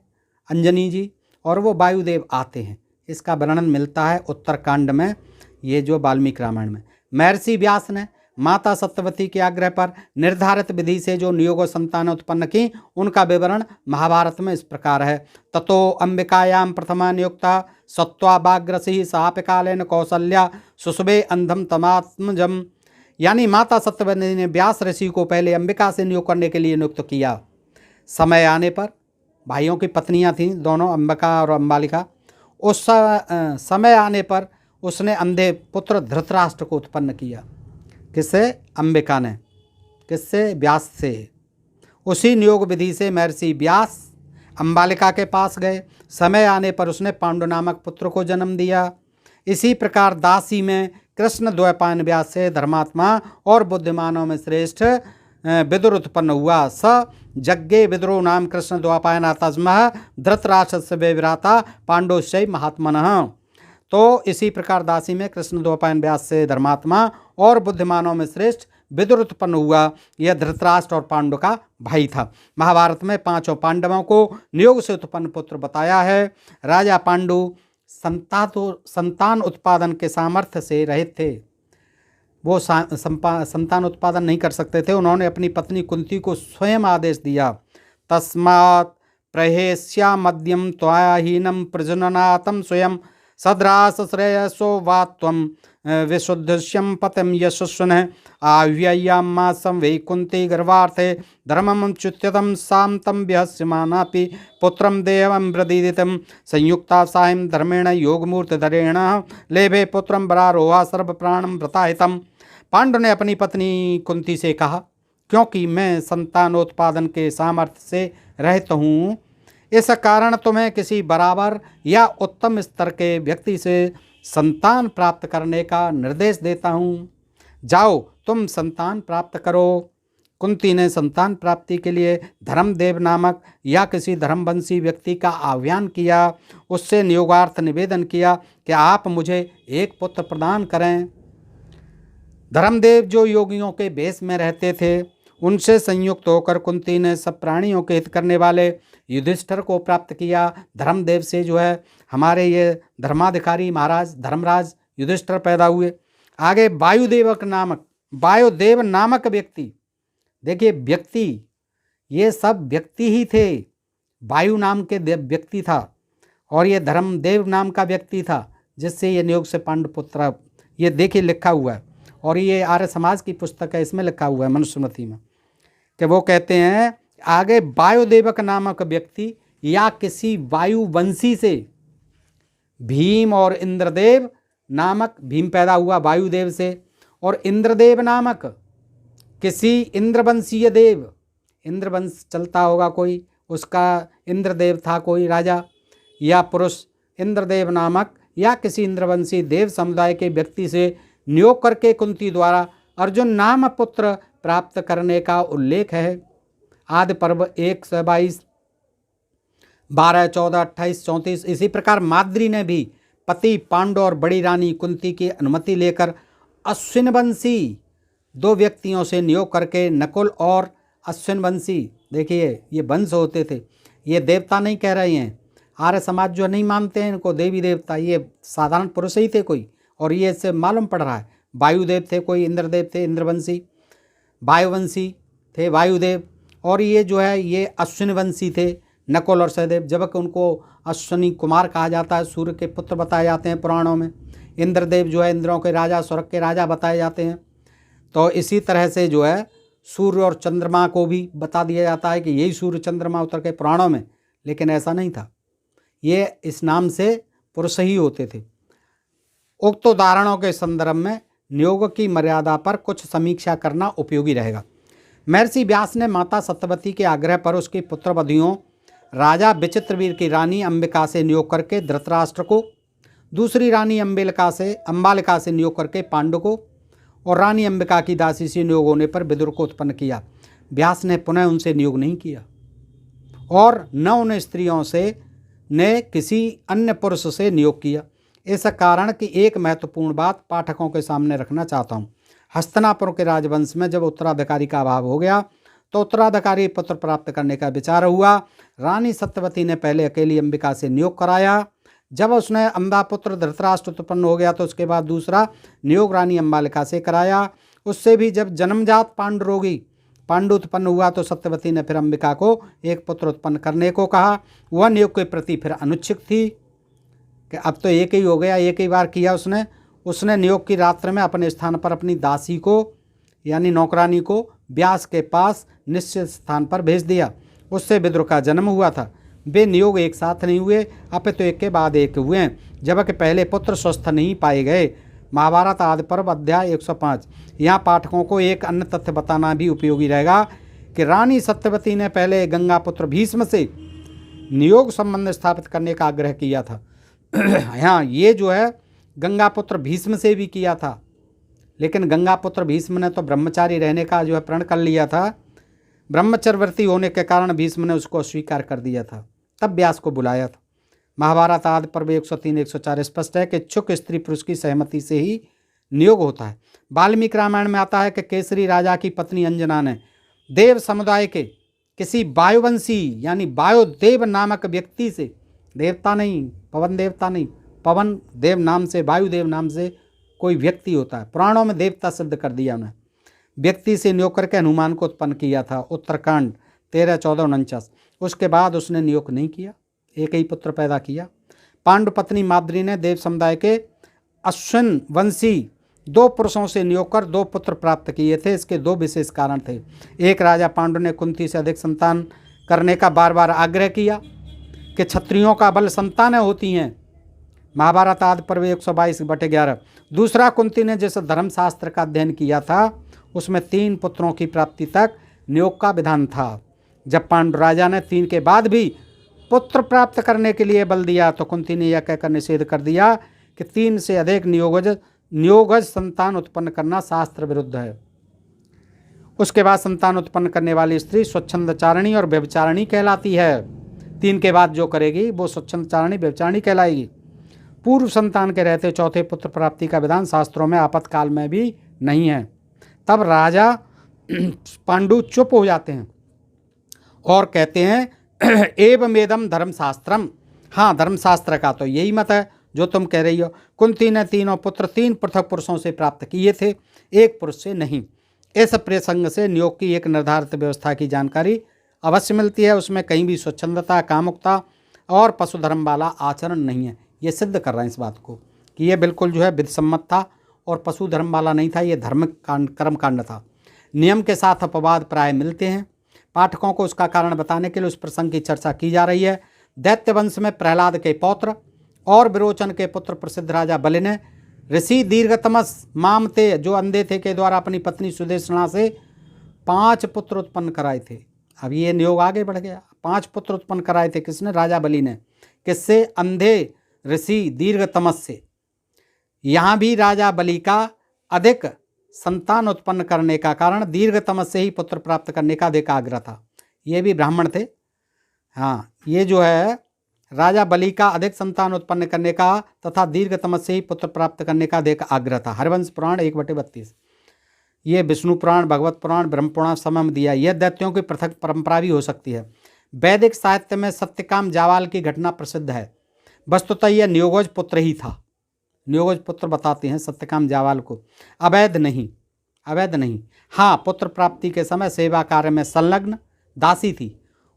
अंजनी जी, और वो वायुदेव आते हैं। इसका वर्णन मिलता है उत्तरकांड में, ये जो वाल्मीकि रामायण में। महर्षि व्यास ने माता सत्यवती के आग्रह पर निर्धारित विधि से जो नियोग संतान उत्पन्न की, उनका विवरण महाभारत में इस प्रकार है। ततो अंबिकायां प्रथमा नियुक्ता सत्वाग्रसी सापिकालेन कौसल्या सुषुभे अंधम तमात्मजम। यानी माता सत्यवती ने व्यास ऋषि को पहले अंबिका से नियोग करने के लिए नियुक्त किया। समय आने पर, भाइयों की पत्नियां थीं दोनों, अंबिका और अंबालिका, उस समय आने पर उसने अंधे पुत्र धृतराष्ट्र को उत्पन्न किया। किससे? अंबिका ने। किससे? व्यास से। उसी नियोग विधि से महर्षि व्यास अंबालिका के पास गए। समय आने पर उसने पांडु नामक पुत्र को जन्म दिया। इसी प्रकार दासी में कृष्ण द्वैपायन व्यास से धर्मात्मा और बुद्धिमानों में श्रेष्ठ विदुर उत्पन्न हुआ। स जज्ञे विदुरो नाम कृष्ण द्वैपायन तस्मः धृतराष्ट्र से विव्राता पांडुश्चै महात्मनः। तो इसी प्रकार दासी में कृष्ण द्वैपायन व्यास से धर्मात्मा और बुद्धिमानों में श्रेष्ठ विदुर उत्पन्न हुआ। यह धृतराष्ट्र और पांडु का भाई था। महाभारत में 5 पांडवों को नियोग से उत्पन्न पुत्र बताया है। राजा पांडु संतान उत्पादन के सामर्थ्य से रहित थे। वो संतान उत्पादन नहीं कर सकते थे। उन्होंने अपनी पत्नी कुंती को स्वयं आदेश दिया, तस्मात् प्रहेस्या मध्यम त्वाहीनम प्रजननातम स्वयं सद्रास श्रेयसो वा त्वं विशुद्धस्यम पतम यशस्वन आव्यय्याम मासम वैकुंती गर्भार्थे धर्मम च्युत्यतम सामतम व्यस्यमानापि पुत्रम देवम प्रदीदितम संयुक्ता सायं धर्मेण योगमूर्तिधरेण लेभे पुत्रम बरारोहा सर्व प्राणम व्रताहितम। पांडु ने अपनी पत्नी कुंती से कहा, क्योंकि मैं संतानोत्पादन के सामर्थ्य से रहित हूँ, इस कारण तुम्हें किसी बराबर या उत्तम स्तर के व्यक्ति से संतान प्राप्त करने का निर्देश देता हूँ। जाओ तुम संतान प्राप्त करो। कुंती ने संतान प्राप्ति के लिए धर्मदेव नामक या किसी धर्मवंशी व्यक्ति का आह्वान किया। उससे नियोगार्थ निवेदन किया कि आप मुझे एक पुत्र प्रदान करें। धर्मदेव जो योगियों के भेष में रहते थे, उनसे संयुक्त होकर कुंती ने सब प्राणियों के हित करने वाले युधिष्ठिर को प्राप्त किया। धर्मदेव से जो है हमारे ये धर्माधिकारी महाराज धर्मराज युधिष्ठिर पैदा हुए। आगे वायुदेव नामक व्यक्ति, देखिए व्यक्ति, ये सब व्यक्ति ही थे। वायु नाम के व्यक्ति था और ये धर्मदेव नाम का व्यक्ति था, जिससे ये नियोग से पांडुपुत्र, ये देखिए लिखा हुआ है और ये आर्य समाज की पुस्तक है, इसमें लिखा हुआ है मनुस्मृति में कि वो कहते हैं आगे वायुदेवक नामक व्यक्ति या किसी वायुवंशी से भीम और इंद्रदेव नामक, भीम पैदा हुआ वायुदेव से, और इंद्रदेव नामक किसी इंद्रवंशीय देव, इंद्रवंश चलता होगा कोई, उसका इंद्रदेव था कोई राजा या पुरुष, इंद्रदेव नामक या किसी इंद्रवंशी देव समुदाय के व्यक्ति से नियोग करके कुंती द्वारा अर्जुन नाम पुत्र प्राप्त करने का उल्लेख है। आदि पर्व 122, 12, 14, 28, 34। इसी प्रकार माद्री ने भी पति पांडु और बड़ी रानी कुंती की अनुमति लेकर अश्विनवंशी 2 व्यक्तियों से नियोग करके नकुल और अश्विनवंशी, देखिए ये वंश होते थे, ये देवता नहीं कह रहे हैं, आर्य समाज जो नहीं मानते हैं इनको देवी देवता, ये साधारण पुरुष ही थे कोई, और ये इससे मालूम पड़ रहा है वायुदेव थे कोई, इंद्रदेव थे इंद्रवंशी, वायुवंशी थे वायुदेव, और ये जो है ये अश्विनवंशी थे नकुल और सहदेव, जबकि उनको अश्विनी कुमार कहा जाता है, सूर्य के पुत्र बताए जाते हैं पुराणों में। इंद्रदेव जो है इंद्रों के राजा, स्वर्ग के राजा बताए जाते हैं। तो इसी तरह से जो है सूर्य और चंद्रमा को भी बता दिया जाता है कि यही सूर्य चंद्रमा उतर के पुराणों में, लेकिन ऐसा नहीं था, ये इस नाम से पुरुष ही होते थे। उक्त उदाहरणों के संदर्भ में नियोग की मर्यादा पर कुछ समीक्षा करना उपयोगी रहेगा। महर्षि व्यास ने माता सत्यवती के आग्रह पर उसकी पुत्रवधियों राजा विचित्रवीर की रानी अंबिका से नियोग करके धृतराष्ट्र को, दूसरी रानी अंबालिका से नियोग करके पांडु को, और रानी अंबिका की दासी से नियोग होने पर विदुर को उत्पन्न किया। व्यास ने पुनः उनसे नियोग नहीं किया और न उन स्त्रियों से ने किसी अन्य पुरुष से नियोग किया। इस कारण की एक महत्वपूर्ण बात पाठकों के सामने रखना चाहता हूँ। हस्तिनापुर के राजवंश में जब उत्तराधिकारी का अभाव हो गया तो उत्तराधिकारी पुत्र प्राप्त करने का विचार हुआ। रानी सत्यवती ने पहले अकेली अंबिका से नियोग कराया। जब उसने अंबापुत्र धृतराष्ट्र उत्पन्न हो गया तो उसके बाद दूसरा नियोग रानी अंबालिका से कराया। उससे भी जब जन्मजात पांडु उत्पन्न हुआ तो सत्यवती ने फिर अंबिका को एक पुत्र उत्पन्न करने को कहा। वह नियोग के प्रति फिर अनुच्छुक थी कि अब तो एक ही हो गया, एक ही बार किया उसने नियोग की रात्रि में अपने स्थान पर अपनी दासी को यानी नौकरानी को व्यास के पास निश्चित स्थान पर भेज दिया। उससे विदुर का जन्म हुआ था। वे नियोग एक साथ नहीं हुए, अपितु एक के बाद एक हुए हैं, जबकि पहले पुत्र स्वस्थ नहीं पाए गए। महाभारत आदि पर्व अध्याय 105। यहाँ पाठकों को एक अन्य तथ्य बताना भी उपयोगी रहेगा कि रानी सत्यवती ने पहले गंगा पुत्र भीष्म से नियोग संबंध स्थापित करने का आग्रह किया था। यहाँ ये जो है गंगा पुत्र भीष्म से भी किया था, लेकिन गंगा पुत्र भीष्म ने तो ब्रह्मचारी रहने का जो है प्रण कर लिया था। ब्रह्मचर्यवर्ती होने के कारण भीष्म ने उसको अस्वीकार कर दिया था, तब व्यास को बुलाया था। महाभारत आदि पर्व 103, 104 स्पष्ट है कि इच्छुक स्त्री पुरुष की सहमति से ही नियोग होता है। वाल्मीकि रामायण में आता है कि केसरी राजा की पत्नी अंजना ने देव समुदाय के किसी वायुवंशी यानी वायुदेव नामक व्यक्ति से, देवता नहीं, पवन देवता नहीं, पवन देव नाम से, वायुदेव नाम से कोई व्यक्ति होता है। पुराणों में देवता सिद्ध कर दिया उन्हें। व्यक्ति से नियोग करके हनुमान को उत्पन्न किया था, उत्तरकांड 13-14-49। उसके बाद उसने नियोग नहीं किया, एक ही पुत्र पैदा किया। पांडु पत्नी माद्री ने देव समुदाय के अश्विन वंशी 2 पुरुषों से नियोग कर 2 पुत्र प्राप्त किए थे। इसके 2 विशेष कारण थे। एक, राजा पांडु ने कुंती से अधिक संतान करने का बार बार आग्रह किया कि क्षत्रियों का बल संतानें होती हैं, महाभारत आदि पर्व 122/11। दूसरा, कुंती ने जिस धर्मशास्त्र का अध्ययन किया था उसमें 3 पुत्रों की प्राप्ति तक नियोग का विधान था। जब पांडु राजा ने 3 के बाद भी पुत्र प्राप्त करने के लिए बल दिया तो कुंती ने यह कहकर निषेध कर दिया कि 3 से अधिक नियोगज संतान उत्पन्न करना शास्त्र विरुद्ध है। उसके बाद संतान उत्पन्न करने वाली स्त्री स्वच्छंदचारिणी और व्यभिचारिणी कहलाती है। 3 के बाद जो करेगी वो स्वच्छंदचारिणी व्यभिचारिणी कहलाएगी। पूर्व संतान के रहते चौथे पुत्र प्राप्ति का विधान शास्त्रों में आपातकाल में भी नहीं है। तब राजा पांडु चुप हो जाते हैं और कहते हैं एवमेदम धर्मशास्त्रम। हाँ, धर्मशास्त्र का तो यही मत है जो तुम कह रही हो। कुंती ने तीनों पुत्र 3 पृथक पुरुषों से प्राप्त किए थे, एक पुरुष से नहीं। इस प्रसंग से नियोग की एक निर्धारित व्यवस्था की जानकारी अवश्य मिलती है। उसमें कहीं भी स्वच्छंदता, कामुकता और पशु धर्म वाला आचरण नहीं है। ये सिद्ध कर रहे हैं इस बात को कि ये बिल्कुल जो है विधसम्मत था और पशु धर्म वाला नहीं था, ये धर्म कर्म कांड था। नियम के साथ अपवाद प्राय मिलते हैं। पाठकों को उसका कारण बताने के लिए उस प्रसंग की चर्चा की जा रही है। दैत्य वंश में प्रहलाद के पौत्र और विरोचन के पुत्र प्रसिद्ध राजा बलि ने ऋषि दीर्घतमस मामते, जो अंधे थे, के द्वारा अपनी पत्नी सुदेशना से 5 पुत्र उत्पन्न कराए थे। अब ये नियोग आगे बढ़ गया। 5 पुत्र उत्पन्न कराए थे किसने? राजा बलि ने। किससे? अंधे ऋषि दीर्घतमस से। यहाँ भी राजा बलि का अधिक संतान उत्पन्न करने का कारण दीर्घतमस से ही पुत्र प्राप्त करने का अधिक आग्रह था। ये भी ब्राह्मण थे। हाँ, ये जो है राजा बलि का अधिक संतान उत्पन्न करने का तथा दीर्घतमस से ही पुत्र प्राप्त करने का अधिक आग्रह था। हरिवंश पुराण 1/32। ये विष्णु पुराण, भगवत पुराण, ब्रह्म पुराण समय में दिया। यह दैत्यों की पृथक परंपरा भी हो सकती है। वैदिक साहित्य में सत्यकाम जावाल की घटना प्रसिद्ध है। वस्तुतः यह नियोगज पुत्र ही था। नियोगज पुत्र बताते हैं सत्यकाम जावाल को। अवैध नहीं। हाँ, पुत्र प्राप्ति के समय सेवा कार्य में संलग्न दासी थी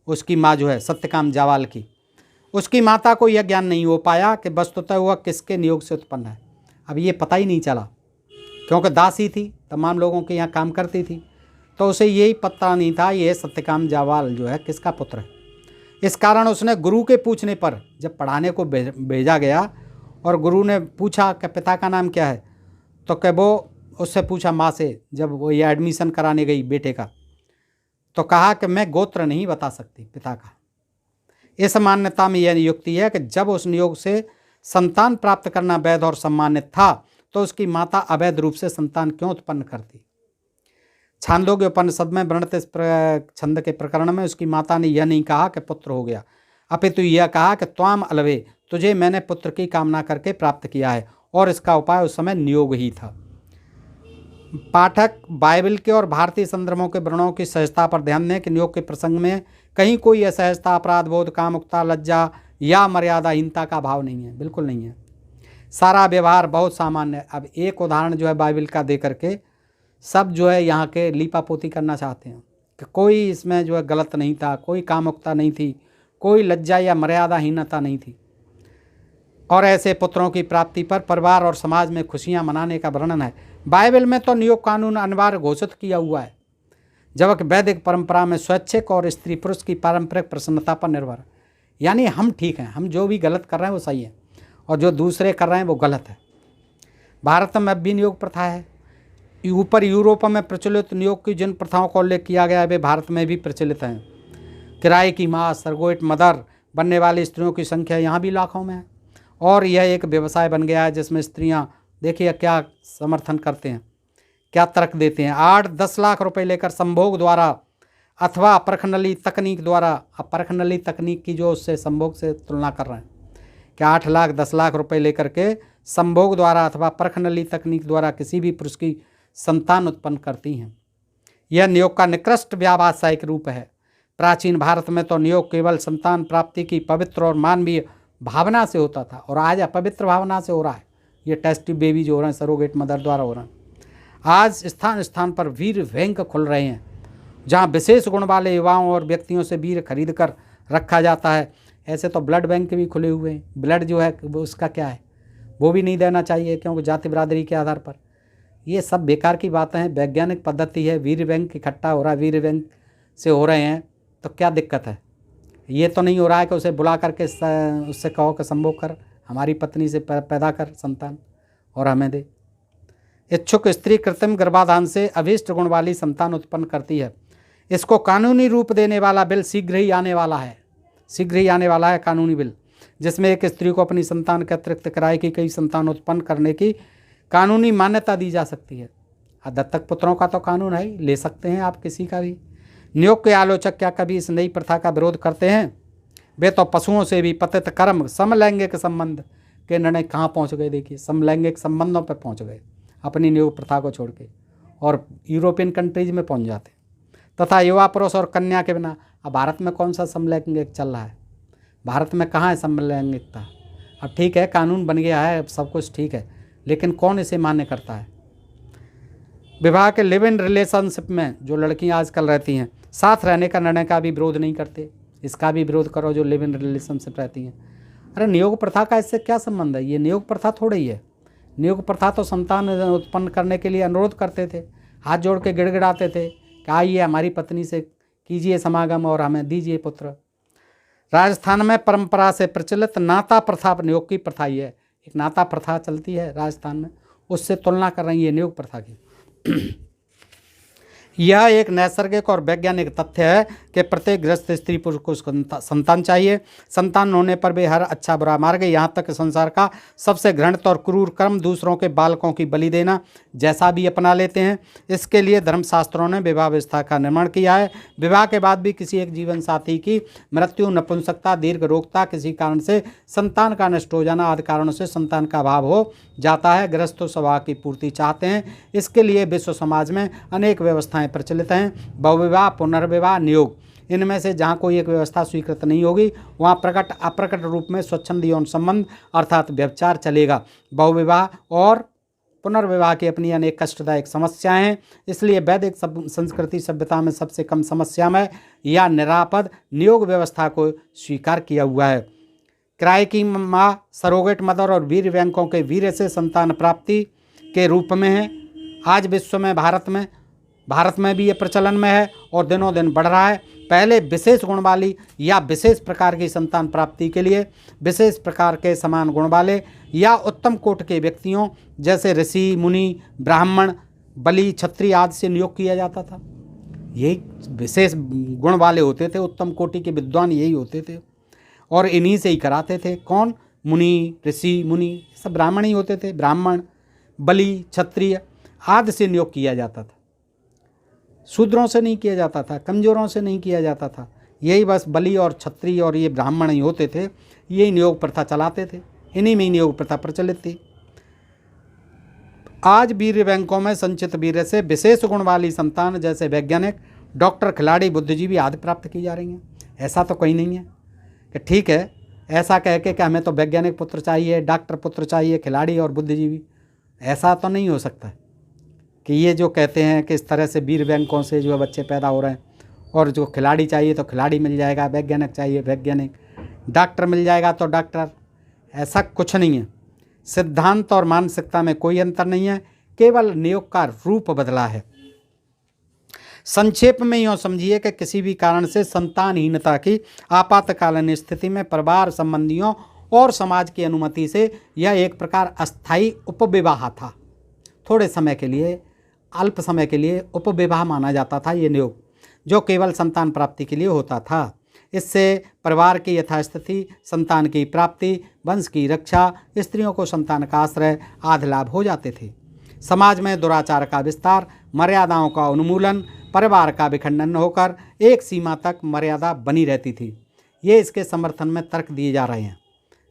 उसकी माँ जो है सत्यकाम जावाल की। उसकी माता को यह ज्ञान नहीं हो पाया कि वस्तुतः वह किसके नियोग से उत्पन्न है। अब ये पता ही नहीं चला क्योंकि दासी थी, तमाम लोगों के यहाँ काम करती थी, तो उसे यही पता नहीं था ये सत्यकाम जावाल जो है किसका पुत्र है। इस कारण उसने गुरु के पूछने पर, जब पढ़ाने को भेजा गया और गुरु ने पूछा कि पिता का नाम क्या है, तो कि वो उससे पूछा माँ से, जब वो ये एडमिशन कराने गई बेटे का, तो कहा कि मैं गोत्र नहीं बता सकती पिता का। इस मान्यता में यह युक्ति है कि जब उस नियोग से संतान प्राप्त करना वैध और सम्मानित था तो उसकी माता अवैध रूप से संतान क्यों उत्पन्न करती। छांदोग्य उपनिषद में वर्णित इस छंद के प्रकरण में उसकी माता ने यह नहीं कहा कि पुत्र हो गया, अपितु यह कहा कि त्वाम अलवे, तुझे मैंने पुत्र की कामना करके प्राप्त किया है, और इसका उपाय उस समय नियोग ही था। पाठक बाइबल के और भारतीय संदर्भों के वर्णों की सहजता पर ध्यान दें कि नियोग के प्रसंग में कहीं कोई असहजता, अपराध बोध, कामुकता, लज्जा या मर्यादाहीनता का भाव नहीं है, बिल्कुल नहीं है। सारा व्यवहार बहुत सामान्य है। अब एक उदाहरण जो है बाइबल का दे करके सब जो है यहाँ के लीपापोती करना चाहते हैं कि कोई इसमें जो है गलत नहीं था, कोई कामुकता नहीं थी, कोई लज्जा या मर्यादाहीनता नहीं थी। और ऐसे पुत्रों की प्राप्ति पर परिवार और समाज में खुशियां मनाने का वर्णन है। बाइबल में तो नियोग कानून अनिवार्य घोषित किया हुआ है, जबकि वैदिक परंपरा में स्वैच्छिक और स्त्री पुरुष की पारंपरिक प्रसन्नता पर निर्भर है। यानी हम ठीक हैं, हम जो भी गलत कर रहे हैं वो सही है और जो दूसरे कर रहे हैं वो गलत है। भारत में अब भी नियोग प्रथा है। ऊपर यूरोप में प्रचलित नियोग की जिन प्रथाओं का उल्लेख किया गया है वे भारत में भी प्रचलित हैं। किराए की माँ, सरगोइट मदर बनने वाली स्त्रियों की संख्या यहाँ भी लाखों में है और यह एक व्यवसाय बन गया है जिसमें स्त्रियाँ देखिए क्या समर्थन करते हैं, क्या तर्क देते हैं। 8-10 लाख रुपए लेकर संभोग द्वारा अथवा परखनली तकनीक द्वारा, अब परखनली तकनीक की जो उससे संभोग से तुलना कर रहे हैं कि 8 लाख 10 लाख रुपए लेकर के संभोग द्वारा अथवा परखनली तकनीक द्वारा किसी भी पुरुष की संतान उत्पन्न करती हैं। यह नियोग का निकृष्ट व्यावसायिक रूप है। प्राचीन भारत में तो नियोग केवल संतान प्राप्ति की पवित्र और मानवीय भावना से होता था और आज अपवित्र भावना से हो रहा है। ये टेस्ट बेबी जो हो रहे हैं सरोगेट मदर द्वारा हो रहे हैं। आज स्थान स्थान पर वीर बैंक खुल रहे हैं जहाँ विशेष गुण वाले युवाओं और व्यक्तियों से वीर खरीद कर रखा जाता है। ऐसे तो ब्लड बैंक भी खुले हुए हैं, ब्लड जो है उसका क्या है, वो भी नहीं देना चाहिए क्योंकि जाति बिरादरी के आधार पर। ये सब बेकार की बातें हैं। वैज्ञानिक पद्धति है, वीर बैंक इकट्ठा हो रहा है, वीर बैंक से हो रहे हैं तो क्या दिक्कत है। ये तो नहीं हो रहा है कि उसे बुला करके उससे कहो कि संभोग कर, हमारी पत्नी से पैदा कर संतान और हमें दे। इच्छुक स्त्री कृत्रिम गर्भाधान से अभीष्ट गुण वाली संतान उत्पन्न करती है। इसको कानूनी रूप देने वाला बिल शीघ्र ही आने वाला है, शीघ्र ही आने वाला है कानूनी बिल, जिसमें एक स्त्री को अपनी संतान के अतिरिक्त किराए की कई संतान उत्पन्न करने की कानूनी मान्यता दी जा सकती है। दत्तक पुत्रों का तो कानून है ही, ले सकते हैं आप किसी का भी। नियोग के आलोचक क्या कभी इस नई प्रथा का विरोध करते हैं? वे तो पशुओं से भी पतित कर्म समलैंगिक संबंध के निर्णय कहाँ पहुँच गए। देखिए समलैंगिक संबंधों पर पहुँच गए अपनी नियोग प्रथा को छोड़ के, और यूरोपियन कंट्रीज में पहुँच जाते तथा युवा पुरुष और कन्या के बिना। अब भारत में कौन सा समलैंगिक चल रहा है? भारत में कहाँ है समलैंगिकता? अब ठीक है कानून बन गया है, अब सब कुछ ठीक है, लेकिन कौन इसे मान्य करता है? विवाह के लिव इन रिलेशनशिप में जो लड़कियां आजकल रहती हैं, साथ रहने का निर्णय का भी विरोध नहीं करते। इसका भी विरोध करो जो लिव इन रिलेशनशिप रहती हैं। अरे नियोग प्रथा का इससे क्या संबंध है? ये नियोग प्रथा थोड़ी ही है। नियोग प्रथा तो संतान उत्पन्न करने के लिए अनुरोध करते थे, हाथ जोड़ के गिड़गिड़ाते थे कि आइए हमारी पत्नी से कीजिए समागम और हमें दीजिए पुत्र। राजस्थान में परंपरा से प्रचलित नाता प्रथा नियोग की प्रथा ही है। एक नाता प्रथा चलती है राजस्थान में, उससे तुलना कर रही है नियोग प्रथा की। यह एक नैसर्गिक और वैज्ञानिक तथ्य है कि प्रत्येक गृहस्थ स्त्री पुरुष को संतान चाहिए। संतान होने पर वे हर अच्छा बुरा मार्ग, यहाँ तक संसार का सबसे घृणित और क्रूर कर्म दूसरों के बालकों की बलि देना जैसा भी अपना लेते हैं। इसके लिए धर्मशास्त्रों ने विवाह व्यवस्था का निर्माण किया है। विवाह के बाद भी किसी एक जीवन साथी की मृत्यु, नपुंसकता, दीर्घ रोगता, किसी कारण से संतान का नष्ट हो जाना आदि कारणों से संतान का अभाव हो जाता है। गृहस्थ स्वभाव की पूर्ति चाहते हैं। इसके लिए विश्व समाज में अनेक व्यवस्थाएं प्रचलित हैं। बहुविवाह, पुनर्विवाह, नियोग, इनमें से जहाँ कोई एक व्यवस्था स्वीकृत नहीं होगी वहाँ प्रकट अप्रकट रूप में स्वच्छंद यौन संबंध अर्थात व्यभिचार चलेगा। बहुविवाह और पुनर्विवाह की अपनी अनेक कष्टदायक समस्याएं हैं। इसलिए वैदिक संस्कृति सभ्यता में सबसे कम समस्यामय या निरापद नियोग व्यवस्था को स्वीकार किया हुआ है। किराए की माँ, सरोगेट मदर और वीर बैंकों के वीर्य से संतान प्राप्ति के रूप में है। आज विश्व में भारत में भी ये प्रचलन में है और दिनों दिन बढ़ रहा है। पहले विशेष गुण वाली या विशेष प्रकार की संतान प्राप्ति के लिए विशेष प्रकार के समान गुण वाले या उत्तम कोटि के व्यक्तियों जैसे ऋषि, मुनि, ब्राह्मण, बलि, क्षत्रिय आदि से नियोग किया जाता था। यही विशेष गुण वाले होते थे, उत्तम कोटि के विद्वान यही होते थे और इन्हीं से ही कराते थे। कौन? मुनि, ऋषि, मुनि, सब ब्राह्मण ही होते थे। ब्राह्मण, बलि, क्षत्रिय आदि से नियोग किया जाता था। शूद्रों से नहीं किया जाता था, कमजोरों से नहीं किया जाता था। यही बस बलि और क्षत्रिय और ये ब्राह्मण ही होते थे, यही नियोग प्रथा चलाते थे। इन्हीं में ही नियोग प्रथा प्रचलित थी। आज वीर्य बैंकों में संचित वीर्य से विशेष गुण वाली संतान जैसे वैज्ञानिक, डॉक्टर, खिलाड़ी, बुद्धिजीवी आदि प्राप्त की जा रही हैं। ऐसा तो कहीं नहीं है कि ठीक है ऐसा कह के कि हमें तो वैज्ञानिक पुत्र चाहिए, डॉक्टर पुत्र चाहिए, खिलाड़ी और बुद्धिजीवी। ऐसा तो नहीं हो सकता कि ये जो कहते हैं कि इस तरह से वीर बैंकों से जो बच्चे पैदा हो रहे हैं, और जो खिलाड़ी चाहिए तो खिलाड़ी मिल जाएगा, वैज्ञानिक चाहिए वैज्ञानिक, डॉक्टर मिल जाएगा तो डॉक्टर। ऐसा कुछ नहीं है। सिद्धांत और मानसिकता में कोई अंतर नहीं है, केवल नियोग का रूप बदला है। संक्षेप में यूँ समझिए कि किसी भी कारण से संतानहीनता की आपातकालीन स्थिति में परिवार, संबंधियों और समाज की अनुमति से यह एक प्रकार अस्थायी उपविवाह था। थोड़े समय के लिए, अल्प समय के लिए उपविवाह माना जाता था ये नियोग, जो केवल संतान प्राप्ति के लिए होता था। इससे परिवार की यथास्थिति, संतान की प्राप्ति, वंश की रक्षा, स्त्रियों को संतान का आश्रय आदि लाभ हो जाते थे। समाज में दुराचार का विस्तार, मर्यादाओं का उन्मूलन, परिवार का विखंडन होकर एक सीमा तक मर्यादा बनी रहती थी। ये इसके समर्थन में तर्क दिए जा रहे हैं।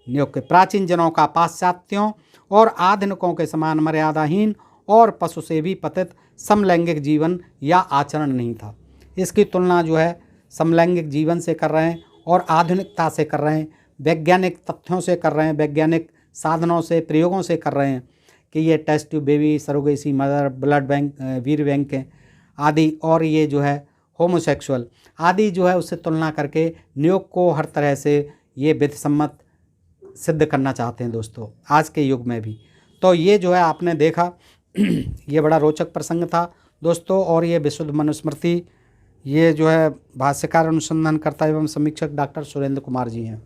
नियोग के प्राचीन जनों का पाश्चात्यों और आधुनिकों के समान मर्यादाहीन और पशु से भी पतित समलैंगिक जीवन या आचरण नहीं था। इसकी तुलना जो है समलैंगिक जीवन से कर रहे हैं और आधुनिकता से कर रहे हैं, वैज्ञानिक तथ्यों से कर रहे हैं, वैज्ञानिक साधनों से, प्रयोगों से कर रहे हैं कि ये test tube baby, surrogacy mother, blood bank, वीर बैंक आदि, और ये जो है होमोसेक्सुअल आदि जो है उससे तुलना करके नियोग को हर तरह से ये विधिसम्मत सिद्ध करना चाहते हैं दोस्तों आज के युग में भी। तो ये जो है आपने देखा ये बड़ा रोचक प्रसंग था दोस्तों। और ये विशुद्ध मनुस्मृति, ये जो है भाष्यकार, अनुसंधानकर्ता एवं समीक्षक डॉक्टर सुरेंद्र कुमार जी हैं,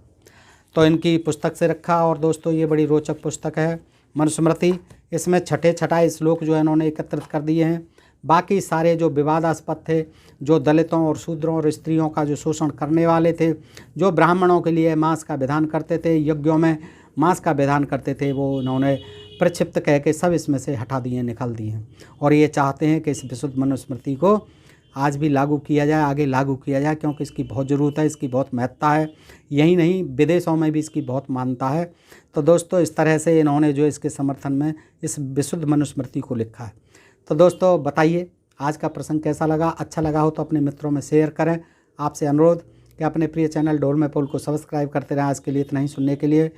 तो इनकी पुस्तक से रखा। और दोस्तों ये बड़ी रोचक पुस्तक है मनुस्मृति। इसमें छठे छठाई श्लोक जो है इन्होंने एकत्रित कर दिए हैं। बाकी सारे जो विवादास्पद थे, जो दलितों और शूद्रों और स्त्रियों का जो शोषण करने वाले थे, जो ब्राह्मणों के लिए मांस का विधान करते थे, यज्ञों में मांस का विधान करते थे, वो इन्होंने प्रक्षिप्त कह के सब इसमें से हटा दिए, निकाल दिए हैं। और ये चाहते हैं कि इस विशुद्ध मनुस्मृति को आज भी लागू किया जाए, आगे लागू किया जाए, क्योंकि इसकी बहुत ज़रूरत है, इसकी बहुत महत्ता है। यही नहीं, विदेशों में भी इसकी बहुत मान्यता है। तो दोस्तों इस तरह से इन्होंने जो इसके समर्थन में इस विशुद्ध मनुस्मृति को लिखा है। तो दोस्तों बताइए आज का प्रसंग कैसा लगा? अच्छा लगा हो तो अपने मित्रों में शेयर करें। आपसे अनुरोध कि अपने प्रिय चैनल डोरमें पोल को सब्सक्राइब करते रहें। आज के लिए इतना ही। सुनने के लिए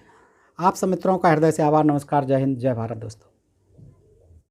आप सब मित्रों का हृदय से आभार। नमस्कार, जय हिंद, जय भारत दोस्तों।